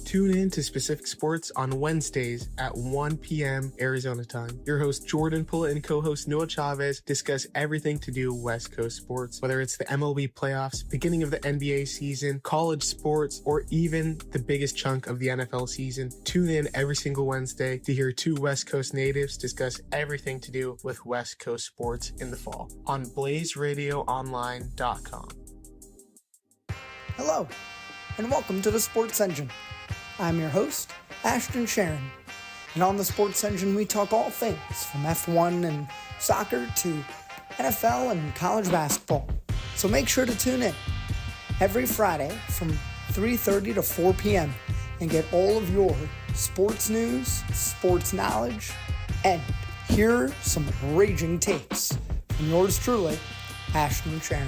[SPEAKER 17] Tune in to Specific Sports on Wednesdays at 1 p.m. Arizona time. Your host Jordan Pullett and co-host Noah Chavez discuss everything to do West Coast sports, whether it's the MLB playoffs, beginning of the NBA season, college sports, or even the biggest chunk of the NFL season. Tune in every single Wednesday to hear two West Coast natives discuss everything to do with West Coast sports in the fall on BlazeRadioOnline.com.
[SPEAKER 18] Hello, and welcome to the Sports Engine. I'm your host, Ashton Sharon, and on the Sports Engine we talk all things from F1 and soccer to NFL and college basketball. So make sure to tune in every Friday from 3:30 to 4 p.m. and get all of your sports news, sports knowledge, and hear some raging takes from yours truly, Ashton Sharon.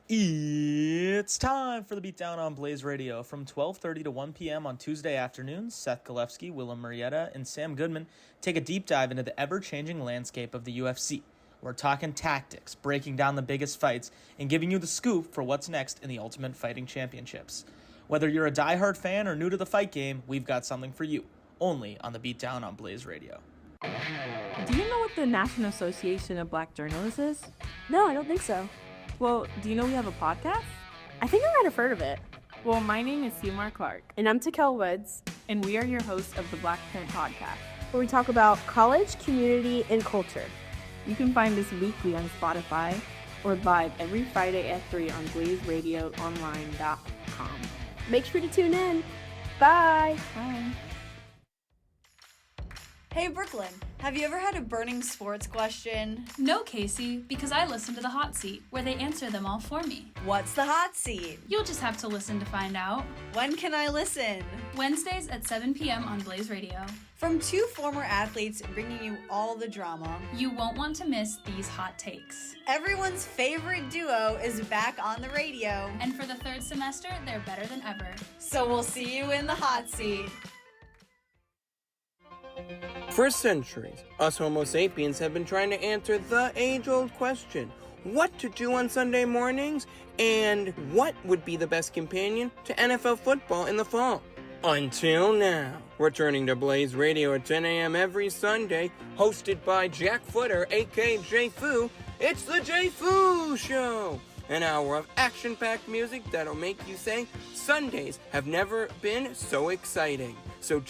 [SPEAKER 20] It's time for the Beatdown on Blaze Radio. From 12:30 to 1 p.m. on Tuesday afternoons, Seth Golefsky, Willem Marietta, and Sam Goodman take a deep dive into the ever-changing landscape of the UFC. We're talking tactics, breaking down the biggest fights, and giving you the scoop for what's next in the Ultimate Fighting Championships. Whether you're a diehard fan or new to the fight game, we've got something for you, only on the Beatdown on Blaze Radio.
[SPEAKER 22] Do you know what the National Association of Black Journalists is?
[SPEAKER 23] No, I don't think so.
[SPEAKER 22] Well, do you know we have a podcast?
[SPEAKER 23] I think I might have heard of it.
[SPEAKER 22] Well, my name is Seymour Clark.
[SPEAKER 23] And I'm Takel Woods.
[SPEAKER 22] And we are your hosts of the Black Parent Podcast,
[SPEAKER 23] where we talk about college, community, and culture.
[SPEAKER 22] You can find us weekly on Spotify or live every Friday at 3 on BlazeRadioOnline.com.
[SPEAKER 23] Make sure to tune in. Bye.
[SPEAKER 22] Bye.
[SPEAKER 34] Hey Brooklyn, have you ever had a burning sports question?
[SPEAKER 35] No, Casey, because I listen to The Hot Seat, where they answer them all for me.
[SPEAKER 34] What's The Hot Seat?
[SPEAKER 35] You'll just have to listen to find out.
[SPEAKER 34] When can I listen?
[SPEAKER 35] Wednesdays at 7 p.m. on Blaze Radio.
[SPEAKER 34] From two former athletes bringing you all the drama.
[SPEAKER 35] You won't want to miss these hot takes.
[SPEAKER 34] Everyone's favorite duo is back on the radio.
[SPEAKER 35] And for the third semester, they're better than ever.
[SPEAKER 34] So we'll see you in The Hot Seat.
[SPEAKER 36] For centuries, us Homo sapiens have been trying to answer the age-old question,
[SPEAKER 1] what to do on Sunday mornings, and what would be the best companion to NFL football in the fall. Until now, returning to Blaze Radio at 10 a.m. every Sunday, hosted by Jack Footer, aka Jay Fu, it's the Jay Fu Show! An hour of action-packed music that'll make you say, Sundays have never been so exciting. So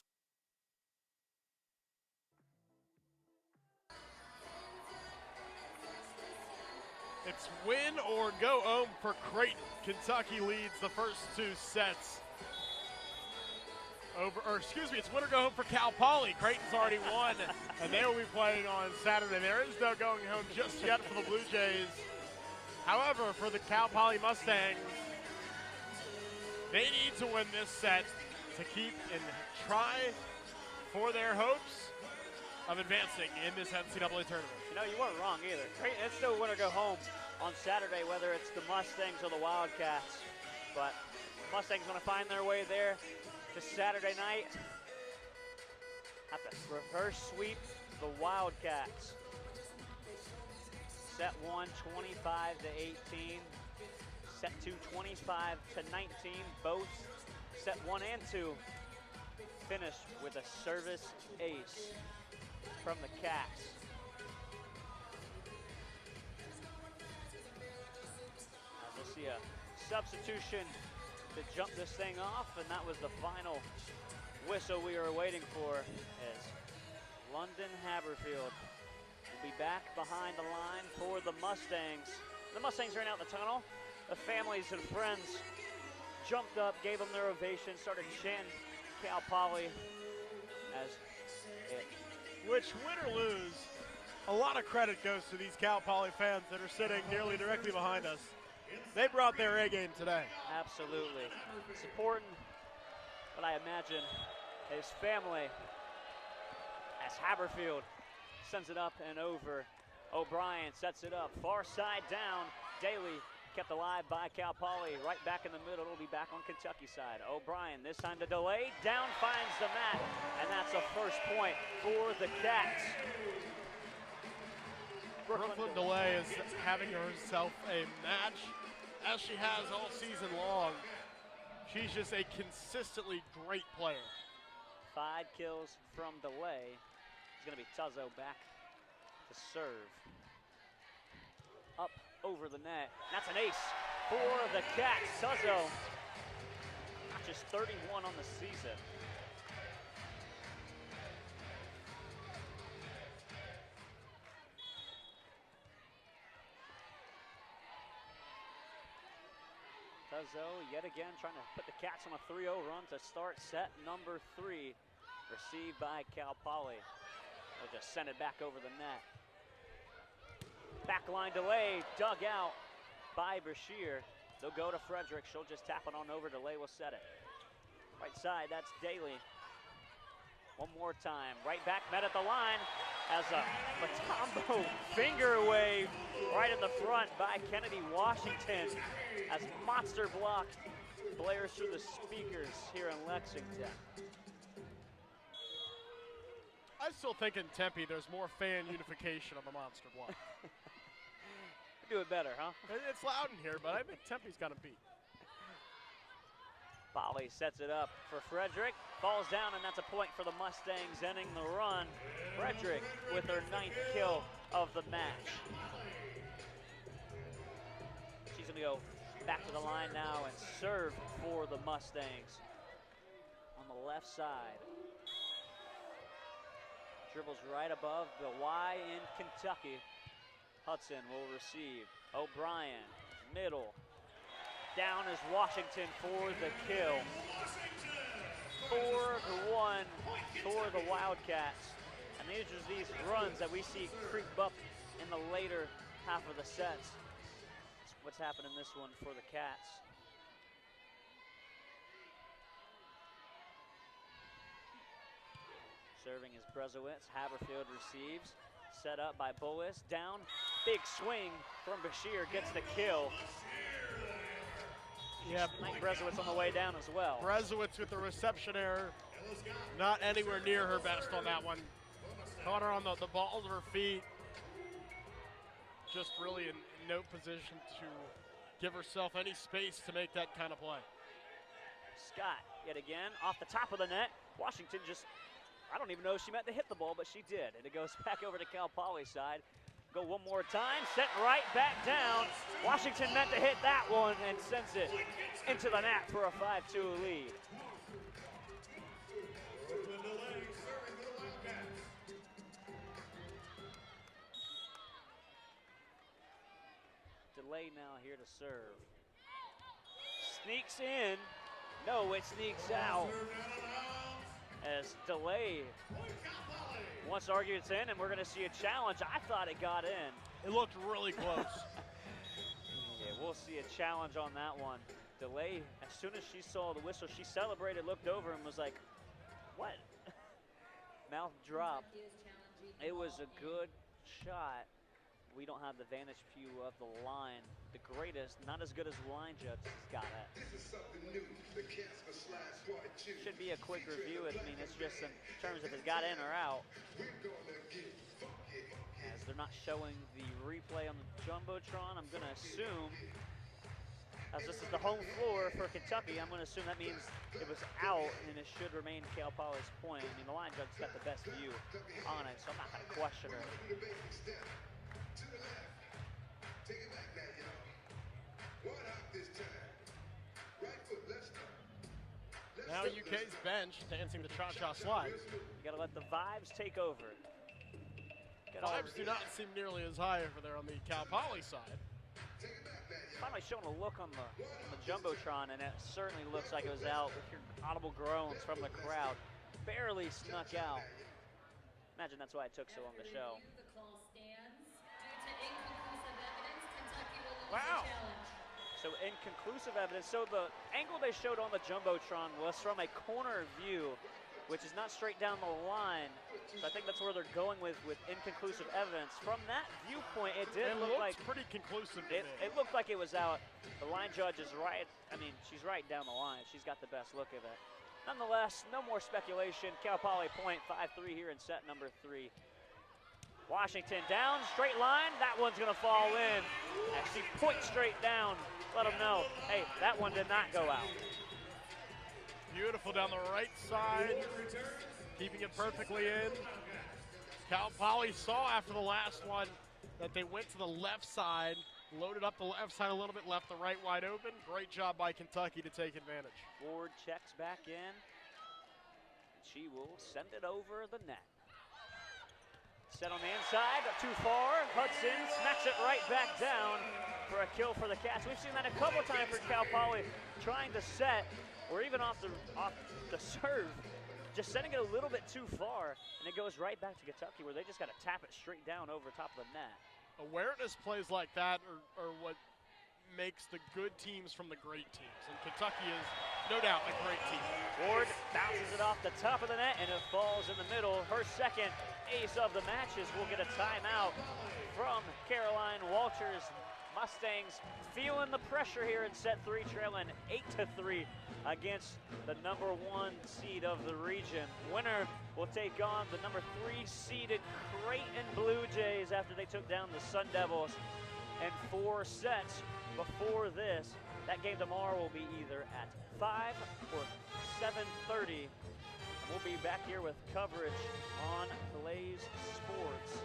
[SPEAKER 9] it's win or go home for Creighton. Kentucky leads the first two sets. It's win or go home for Cal Poly. Creighton's already won, and they will be playing on Saturday. There is no going home just yet for the Blue Jays. However, for the Cal Poly Mustangs, they need to win this set to keep and try for their hopes of advancing in this NCAA tournament.
[SPEAKER 10] You know, you weren't wrong either. Creighton, it's still win or go home on Saturday, whether it's the Mustangs or the Wildcats. But Mustangs going to find their way there this Saturday night. Have to reverse sweep the Wildcats. Set 1, 25-18. Set 2, 25-19. Both set 1 and 2 finished with a service ace from the Cats. As we'll see a substitution to jump this thing off, and that was the final whistle we were waiting for, as London Haberfield will be back behind the line for the Mustangs. The Mustangs ran out the tunnel. The families and friends jumped up, gave them their ovation, started chanting Cal Poly as it.
[SPEAKER 9] Which, win or lose, a lot of credit goes to these Cal Poly fans that are sitting nearly directly behind us. They brought their A game today.
[SPEAKER 10] Absolutely. Supporting what I imagine his family as Haberfield sends it up and over. O'Brien sets it up, far side down. Daly kept alive by Cal Poly, right back in the middle. It'll be back on Kentucky side. O'Brien, this time the delay, down finds the mat, and that's a first point for the Cats.
[SPEAKER 9] Brooklyn DeLay is having herself a match, as she has all season long. She's just a consistently great player.
[SPEAKER 10] 5 kills from DeLay. It's going to be Tuzzo back to serve. Up over the net. That's an ace for the Cats. Tuzzo, just 31 on the season. Tuzzo yet again trying to put the Cats on a 3-0 run to start set number 3. Received by Cal Poly. They'll just send it back over the net. Backline delay, dug out by Bashir. They'll go to Frederick. She'll just tap it on over. DeLay will set it. Right side, that's Daly. One more time. Right back, met at the line as a Matombo finger wave right in the front by Kennedy Washington as monster block blares through the speakers here in Lexington.
[SPEAKER 9] I still think in Tempe there's more fan unification on the monster block.
[SPEAKER 10] Do it better, huh?
[SPEAKER 9] It's loud in here, but I think Tempe's got him beat.
[SPEAKER 10] Poly sets it up for Frederick. Falls down, and that's a point for the Mustangs, ending the run. Frederick with her 9th kill of the match. She's going to go back to the line now and serve for the Mustangs. On the left side. Dribbles right above the Y in Kentucky. Hudson will receive. O'Brien, middle. Down is Washington for the kill. 4-1 for the Wildcats. And these are these runs that we see creep up in the later half of the sets. That's what's happened in this one for the Cats. Serving is Brezowitz. Haberfield receives. Set up by Bullis. Down. Big swing from Bashir. Gets the kill.
[SPEAKER 9] Yeah,
[SPEAKER 10] Mike Brezowitz on the way down as well.
[SPEAKER 9] Brezowitz with the reception error. Not anywhere near her best on that one. Caught her on the balls of her feet. Just really in no position to give herself any space to make that kind of play.
[SPEAKER 10] Scott, yet again, off the top of the net. Washington just, I don't even know if she meant to hit the ball, but she did. And it goes back over to Cal Poly's side. Go one more time, set right back down. Washington meant to hit that one and sends it into the net for a 5-2 lead. Delay now here to serve. Sneaks in. No, it sneaks out. As Delay wants to argue it's in, and we're going to see a challenge. I thought it got in.
[SPEAKER 9] It looked really close.
[SPEAKER 10] Yeah, we'll see a challenge on that one. Delay, as soon as she saw the whistle, she celebrated, looked over, and was like, what? Mouth dropped. It was a good shot. We don't have the vantage view of the line. The greatest, not as good as line judge has got it. Should be a quick review. I mean, it's just in terms of if it got in or out. As they're not showing the replay on the Jumbotron, I'm gonna assume, as this is the home floor for Kentucky, I'm gonna assume that means it was out and it should remain Cal Poly's point. I mean, the line judge got the best view on it, so I'm not gonna question her.
[SPEAKER 2] To the left. Take it back now, y'all. One hop this time. Right foot, left stop.
[SPEAKER 9] Now UK's bench dancing the cha-cha slide.
[SPEAKER 10] You gotta let the vibes take over.
[SPEAKER 9] Vibes do not seem nearly as high over there on the Cal Poly side.
[SPEAKER 10] Finally showing a look on the Jumbotron, and it certainly looks like it was out with your audible groans from the crowd. Barely snuck out. Imagine that's why it took so long to show.
[SPEAKER 9] Wow.
[SPEAKER 10] So inconclusive evidence. So the angle they showed on the Jumbotron was from a corner view, which is not straight down the line. So I think that's where they're going with inconclusive evidence. From that viewpoint, it did look like
[SPEAKER 9] pretty conclusive to me.
[SPEAKER 10] It looked like it was out. The line judge is right. I mean, she's right down the line. She's got the best look of it. Nonetheless, no more speculation. Cal Poly point 5-3 here in set number 3. Washington down, straight line. That one's going to fall in. As she points straight down, let them know, hey, that one did not go out.
[SPEAKER 9] Beautiful down the right side, keeping it perfectly in. Cal Poly saw after the last one that they went to the left side, loaded up the left side a little bit, left the right wide open. Great job by Kentucky to take advantage.
[SPEAKER 10] Ford checks back in. She will send it over the net. Set on the inside, too far. Hudson smacks it right back down for a kill for the Cats. We've seen that a couple times for Cal Poly, trying to set, or even off the serve, just sending it a little bit too far, and it goes right back to Kentucky, where they just got to tap it straight down over top of the net.
[SPEAKER 9] Awareness plays like that are what makes the good teams from the great teams, and Kentucky is no doubt a great team.
[SPEAKER 10] Ward bounces it off the top of the net, and it falls in the middle. Her second ace of the matches will get a timeout from Caroline Walters. Mustangs feeling the pressure here in set 3, trailing 8-3 against the number 1 seed of the region. Winner will take on the number 3 seeded Creighton Blue Jays after they took down the Sun Devils in 4 sets. Before this, that game tomorrow will be either at 5 or 7:30. We'll be back here with coverage on Blaze Sports.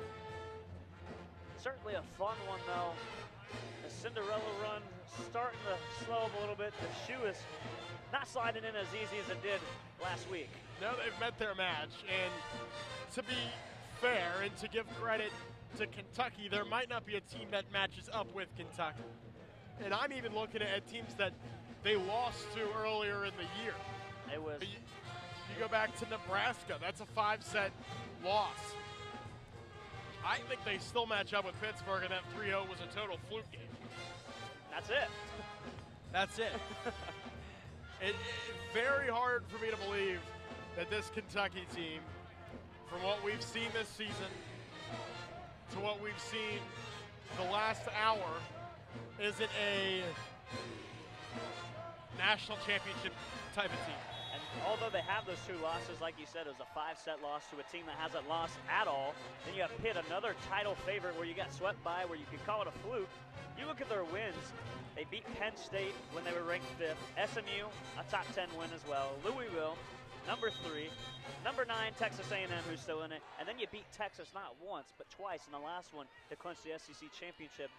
[SPEAKER 10] Certainly a fun one, though. The Cinderella run starting to slow up a little bit. The shoe is not sliding in as easy as it did last week.
[SPEAKER 9] No, they've met their match, and to be fair and to give credit to Kentucky, there might not be a team that matches up with Kentucky. And I'm even looking at teams that they lost to earlier in the year.
[SPEAKER 10] It was.
[SPEAKER 9] You go back to Nebraska, that's a 5-set loss. I think they still match up with Pittsburgh, and that 3-0 was a total fluke game.
[SPEAKER 10] That's it.
[SPEAKER 9] That's it. It's very hard for me to believe that this Kentucky team, from what we've seen this season to what we've seen the last hour, isn't a national championship type of team.
[SPEAKER 10] And although they have those 2 losses, like you said, it was a 5-set loss to a team that hasn't lost at all. Then you have Pitt, another title favorite where you got swept by, where you could call it a fluke. You look at their wins. They beat Penn State when they were ranked 5th. SMU, a top 10 win as well. Louisville, number 3. Number 9, Texas A&M, who's still in it. And then you beat Texas not once, but twice in the last one to clinch the SEC championship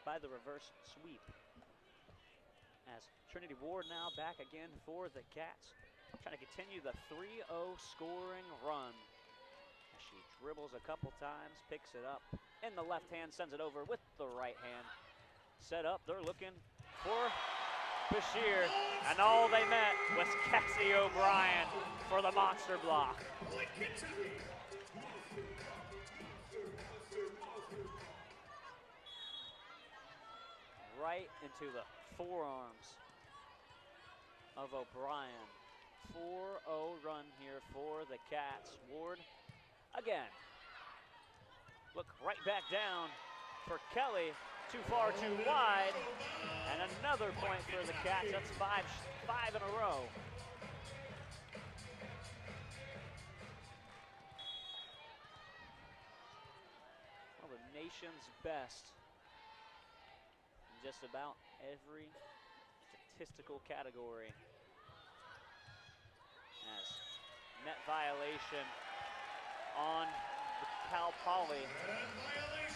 [SPEAKER 10] by the reverse sweep. As Trinity Ward now back again for the Cats, trying to continue the 3-0 scoring run. As she dribbles a couple times, picks it up in the left hand, sends it over with the right hand. Set up, they're looking for Bashir, and all they met was Cassie O'Brien for the monster block. Right into the forearms of O'Brien. 4-0 run here for the Cats. Ward again. Look right back down for Kelly. Too far, too wide. And another point for the Cats. That's five in a row. Well, the nation's best in just about every statistical category. As net violation on Cal Poly.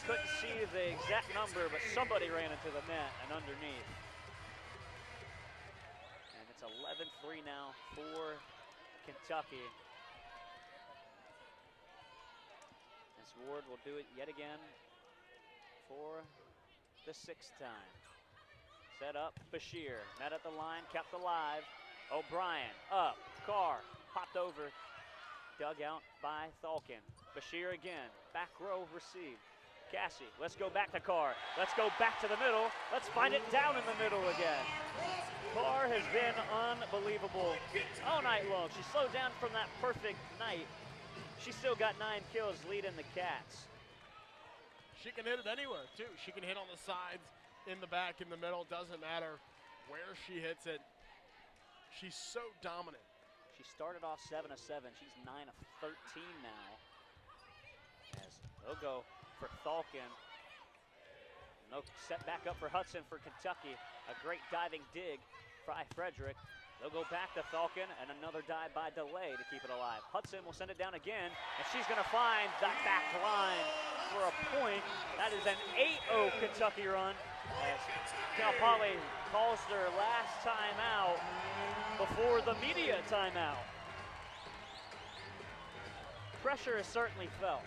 [SPEAKER 10] Couldn't see the exact number, but somebody ran into the net and underneath. And it's 11-3 now for Kentucky. As Ward will do it yet again for the 6th time. Set up, Bashir, met at the line, kept alive. O'Brien, up, Carr, popped over, dug out by Thalken. Bashir again, back row received. Cassie, let's go back to Carr. Let's go back to the middle. Let's find it down in the middle again. Carr has been unbelievable all night long. She slowed down from that perfect night. She still got 9 kills leading the Cats.
[SPEAKER 9] She can hit it anywhere, too. She can hit on the sides, in the back, in the middle. Doesn't matter where she hits it. She's so dominant.
[SPEAKER 10] She started off 7 of 7. She's 9 of 13 now. As they'll go for Thalken. No set back up for Hudson for Kentucky. A great diving dig by Frederick. They'll go back to Thalken, and another dive by Delay to keep it alive. Hudson will send it down again, and she's going to find that back line for a point. That is an 8-0 Kentucky run, as Cal Poly calls their last timeout before the media timeout. Pressure is certainly felt.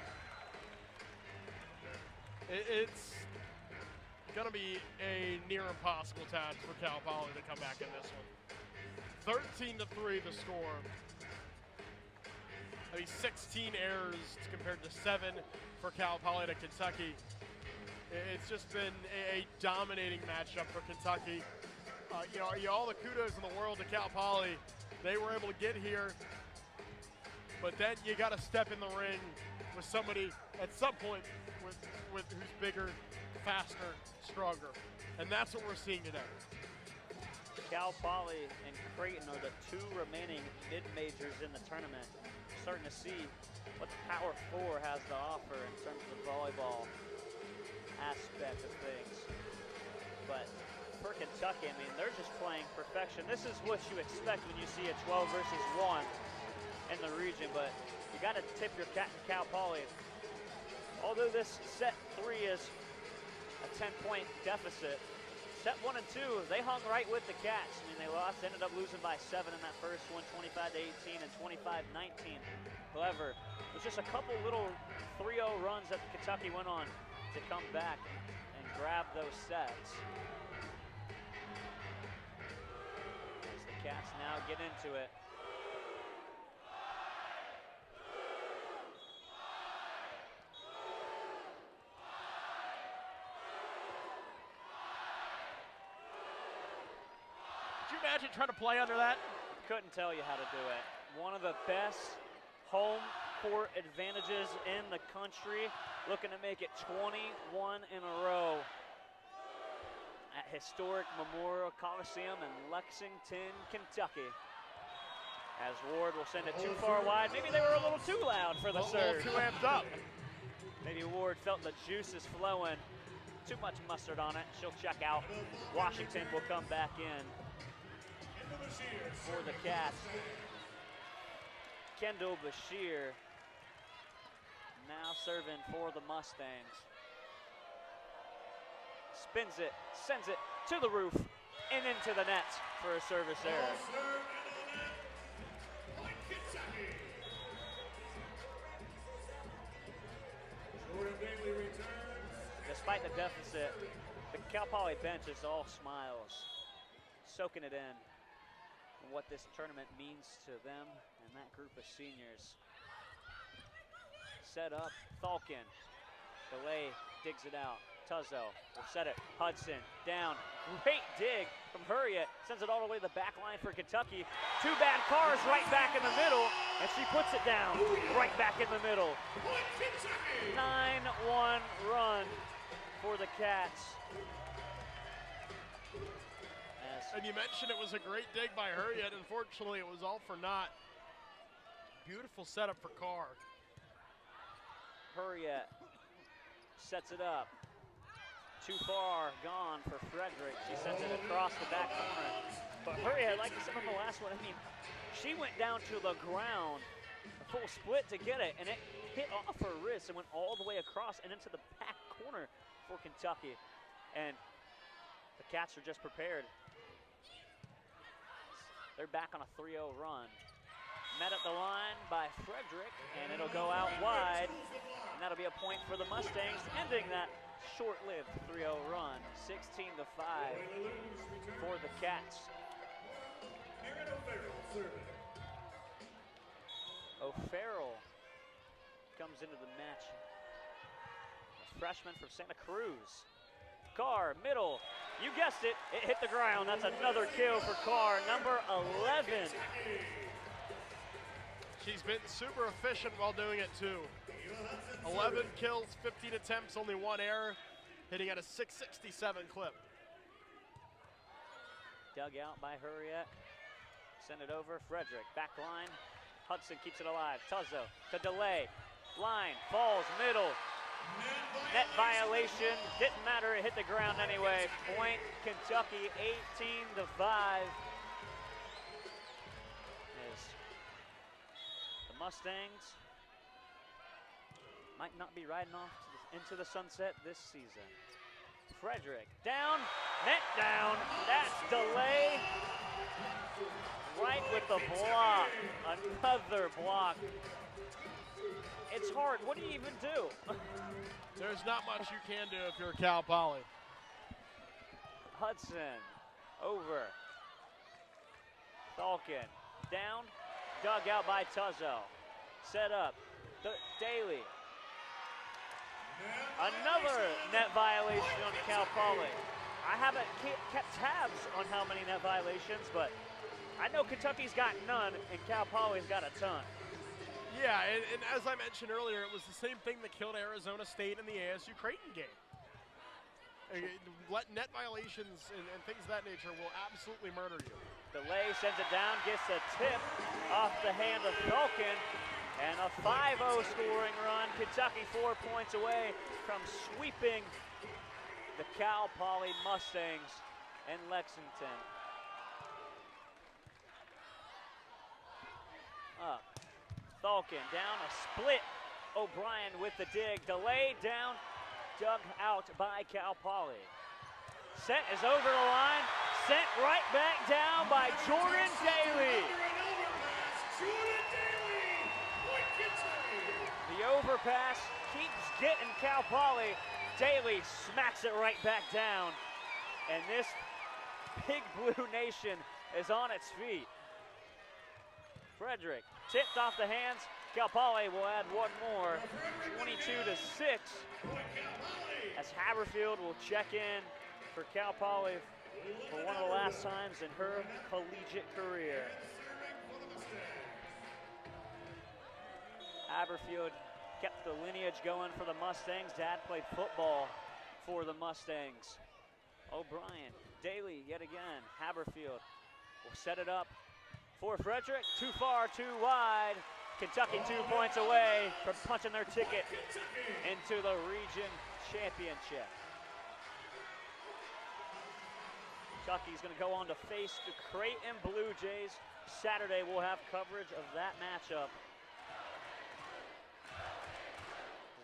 [SPEAKER 9] It's going to be a near impossible task for Cal Poly to come back in this one. 13-3 the score. I mean, 16 errors compared to 7 for Cal Poly to Kentucky. It's just been a dominating matchup for Kentucky. All the kudos in the world to Cal Poly. They were able to get here, but then you got to step in the ring with somebody at some point with who's bigger, faster, stronger, and that's what we're seeing today.
[SPEAKER 10] Cal Poly and Creighton are the 2 remaining mid-majors in the tournament. Starting to see what the Power 4 has to offer in terms of the volleyball aspect of things. But for Kentucky, I mean, they're just playing perfection. This is what you expect when you see a 12 versus 1 in the region, but you got to tip your cap to Cal Poly. Although this set 3 is a 10-point deficit, set 1 and 2, they hung right with the Cats. I mean, they ended up losing by 7 in that first one, 25-18 and 25-19. However, it was just a couple little 3-0 runs that Kentucky went on to come back and grab those sets. As the Cats now get into it.
[SPEAKER 9] Imagine trying to play under that.
[SPEAKER 10] Couldn't tell you how to do it. One of the best home court advantages in the country, looking to make it 21 in a row at historic Memorial Coliseum in Lexington, Kentucky. As Ward will send it too far wide. Maybe they were a little too loud for the serve.
[SPEAKER 9] Too amped up.
[SPEAKER 10] Maybe Ward felt the juices flowing. Too much mustard on it. She'll check out. Washington will come back in for the Cats. Kendall Bashir now serving for the Mustangs. Spins it, sends it to the roof and into the net for a service error. Despite the deficit, the Cal Poly bench is all smiles, soaking it in and what this tournament means to them and that group of seniors. Set up, Falcon. Delay digs it out. Tuzzo will set it. Hudson down. Great dig from Hurriet. Sends it all the way to the back line for Kentucky. Two bad cars right back in the middle, and she puts it down right back in the middle. 9-1 run for the Cats.
[SPEAKER 9] And you mentioned it was a great dig by Hurriet. Unfortunately, it was all for naught. Beautiful setup for Carr.
[SPEAKER 10] Hurriet sets it up. Too far gone for Frederick. She sends it across the back corner. But Hurriet, like I said on the last one, I mean, she went down to the ground, a full split to get it, and it hit off her wrist and went all the way across and into the back corner for Kentucky. And the Cats are just prepared. They're back on a 3-0 run. Met at the line by Frederick, and it'll go out wide. And that'll be a point for the Mustangs, ending that short-lived 3-0 run. 16-5 for the Cats. O'Farrell comes into the match. A freshman from Santa Cruz. Carr, middle. You guessed it, it hit the ground. That's another kill for Carr, number 11.
[SPEAKER 9] She's been super efficient while doing it too. 11 kills, 15 attempts, only one error, hitting at a 667 clip.
[SPEAKER 10] Dug out by Hurriet. Send it over, Frederick, back line. Hudson keeps it alive. Tuzzo to delay. Line, falls, middle. Net violation, didn't matter, it hit the ground anyway. Point Kentucky, 18-5. As the Mustangs might not be riding off into the sunset this season. Frederick, down, net down, that's delay. Right with the block, another block. It's hard, what do you even do?
[SPEAKER 9] There's not much you can do if you're Cal Poly.
[SPEAKER 10] Hudson, over. Falcon, down, dug out by Tuzzo. Set up, Daly. Another net violation on Cal Poly. I haven't kept tabs on how many net violations, but I know Kentucky's got none and Cal Poly's got a ton.
[SPEAKER 9] Yeah, and as I mentioned earlier, it was the same thing that killed Arizona State in the ASU Creighton game. Net violations and things of that nature will absolutely murder you.
[SPEAKER 10] Delay sends it down, gets a tip off the hand of Falcon, and a 5-0 scoring run. Kentucky 4 points away from sweeping the Cal Poly Mustangs in Lexington. Up. Falcon down, a split. O'Brien with the dig. Delay down, dug out by Cal Poly. Set is over the line. Sent right back down by Jordan Daly. The overpass keeps getting Cal Poly. Daly smacks it right back down. And this Big Blue Nation is on its feet. Frederick tipped off the hands. Cal Poly will add one more, 22-6. As Haberfield will check in for Cal Poly for one of the last times in her collegiate career. Haberfield kept the lineage going for the Mustangs. Dad played football for the Mustangs. O'Brien, Daly yet again. Haberfield will set it up. for Frederick. Too far, too wide. Kentucky 2 points away from punching their ticket into the region championship. Kentucky's going to go on to face the Creighton Blue Jays. Saturday we'll have coverage of that matchup.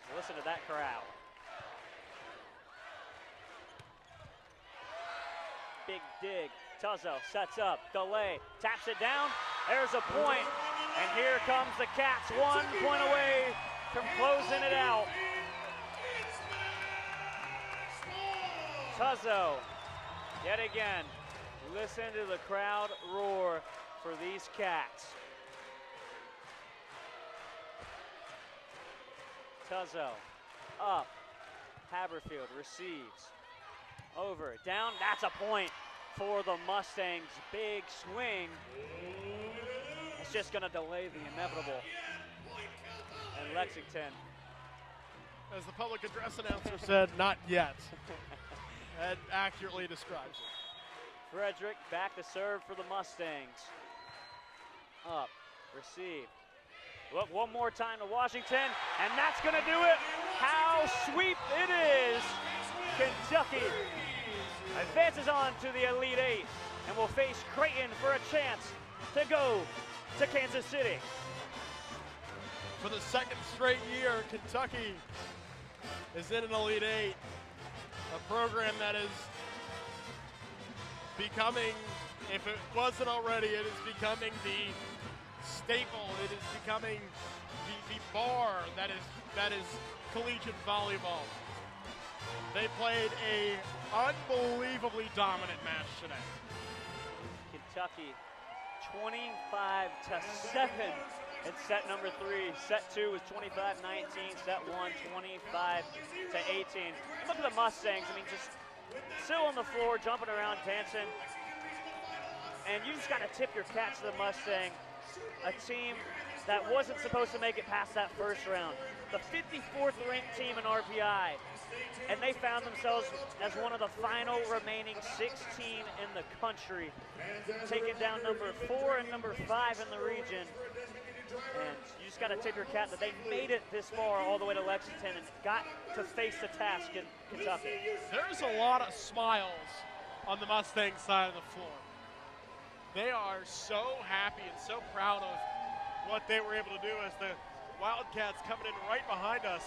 [SPEAKER 10] Just listen to that crowd. Big dig. Tuzzo sets up, delay, taps it down. There's a point, and here comes the Cats, 1 point away from closing it out. Tuzzo, yet again, listen to the crowd roar for these Cats. Tuzzo, up, Haberfield receives. Over, down, that's a point for the Mustangs. Big swing. It's just gonna delay the inevitable. And Lexington.
[SPEAKER 9] As the public address announcer said, not yet. That accurately describes it.
[SPEAKER 10] Frederick back to serve for the Mustangs. Up, receive. Look one more time to Washington, and that's gonna do it. How sweet it is. Kentucky advances on to the Elite Eight and will face Creighton for a chance to go to Kansas City.
[SPEAKER 9] For the second straight year, Kentucky is in an Elite Eight, a program that is becoming, if it wasn't already, it is becoming the staple. It is becoming the bar that is collegiate volleyball. They played a unbelievably dominant match today.
[SPEAKER 10] Kentucky 25-7 in set number 3. Set 2 was 25-19. Set 1 25-18. Look at the Mustangs. I mean, just still on the floor, jumping around, dancing. And you just got to tip your cap to the Mustang, a team that wasn't supposed to make it past that first round. The 54th ranked team in RPI. And they found themselves as one of the final remaining 16 in the country, taking down number 4 and number 5 in the region. And you just got to tip your cap that they made it this far all the way to Lexington and got to face the task in Kentucky.
[SPEAKER 9] There's a lot of smiles on the Mustang side of the floor. They are so happy and so proud of what they were able to do as the Wildcats coming in right behind us.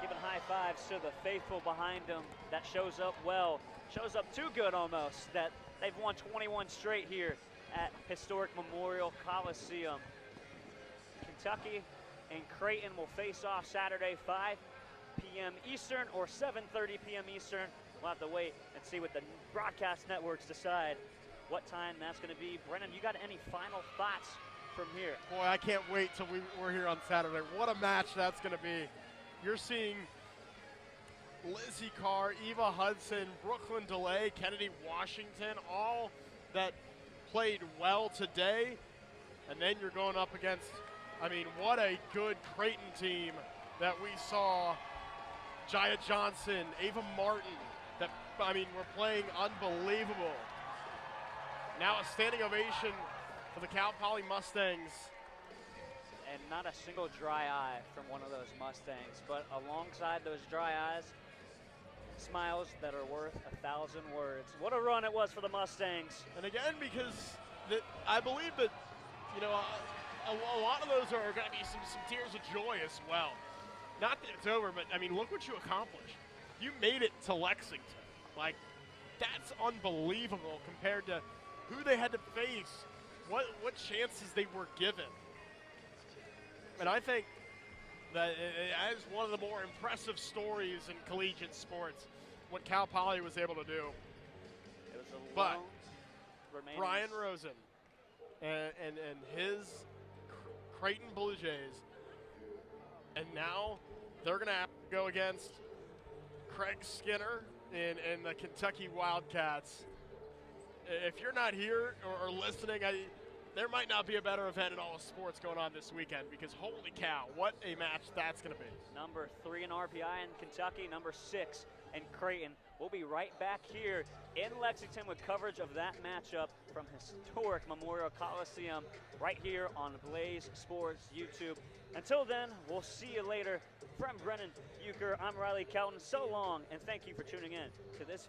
[SPEAKER 10] Giving high fives to the faithful behind them. That shows up well, shows up too good almost, that they've won 21 straight here at historic Memorial Coliseum. Kentucky and Creighton will face off Saturday, 5 p.m. Eastern or 7:30 p.m. Eastern. We'll have to wait and see what the broadcast networks decide what time that's going to be. Brennan, you got any final thoughts from here?
[SPEAKER 9] Boy, I can't wait till we're here on Saturday. What a match that's going to be. You're seeing Lizzie Carr, Eva Hudson, Brooklyn DeLay, Kennedy Washington, all that played well today. And then you're going up against, I mean, what a good Creighton team that we saw. Jaya Johnson, Ava Martin, that, I mean, we're playing unbelievable. Now a standing ovation for the Cal Poly Mustangs.
[SPEAKER 10] And not a single dry eye from one of those Mustangs, but alongside those dry eyes, smiles that are worth 1,000 words. What a run it was for the Mustangs.
[SPEAKER 9] And again, because I believe that, you know, a lot of those are going to be some tears of joy as well. Not that it's over, but I mean, look what you accomplished. You made it to Lexington. Like, that's unbelievable compared to who they had to face, what chances they were given. And I think that it is one of the more impressive stories in collegiate sports, what Cal Poly was able to do.
[SPEAKER 10] It was a
[SPEAKER 9] but
[SPEAKER 10] lone remaining.
[SPEAKER 9] Brian Rosen and his Creighton Blue Jays, and now they're going to have to go against Craig Skinner and the Kentucky Wildcats. If you're not here or listening, there might not be a better event in all of sports going on this weekend, because holy cow, what a match that's going to be.
[SPEAKER 10] Number 3 in RPI in Kentucky, number 6 in Creighton. We'll be right back here in Lexington with coverage of that matchup from historic Memorial Coliseum right here on Blaze Sports YouTube. Until then, we'll see you later. From Brennan Bucher, I'm Riley Kelton. So long, and thank you for tuning in to this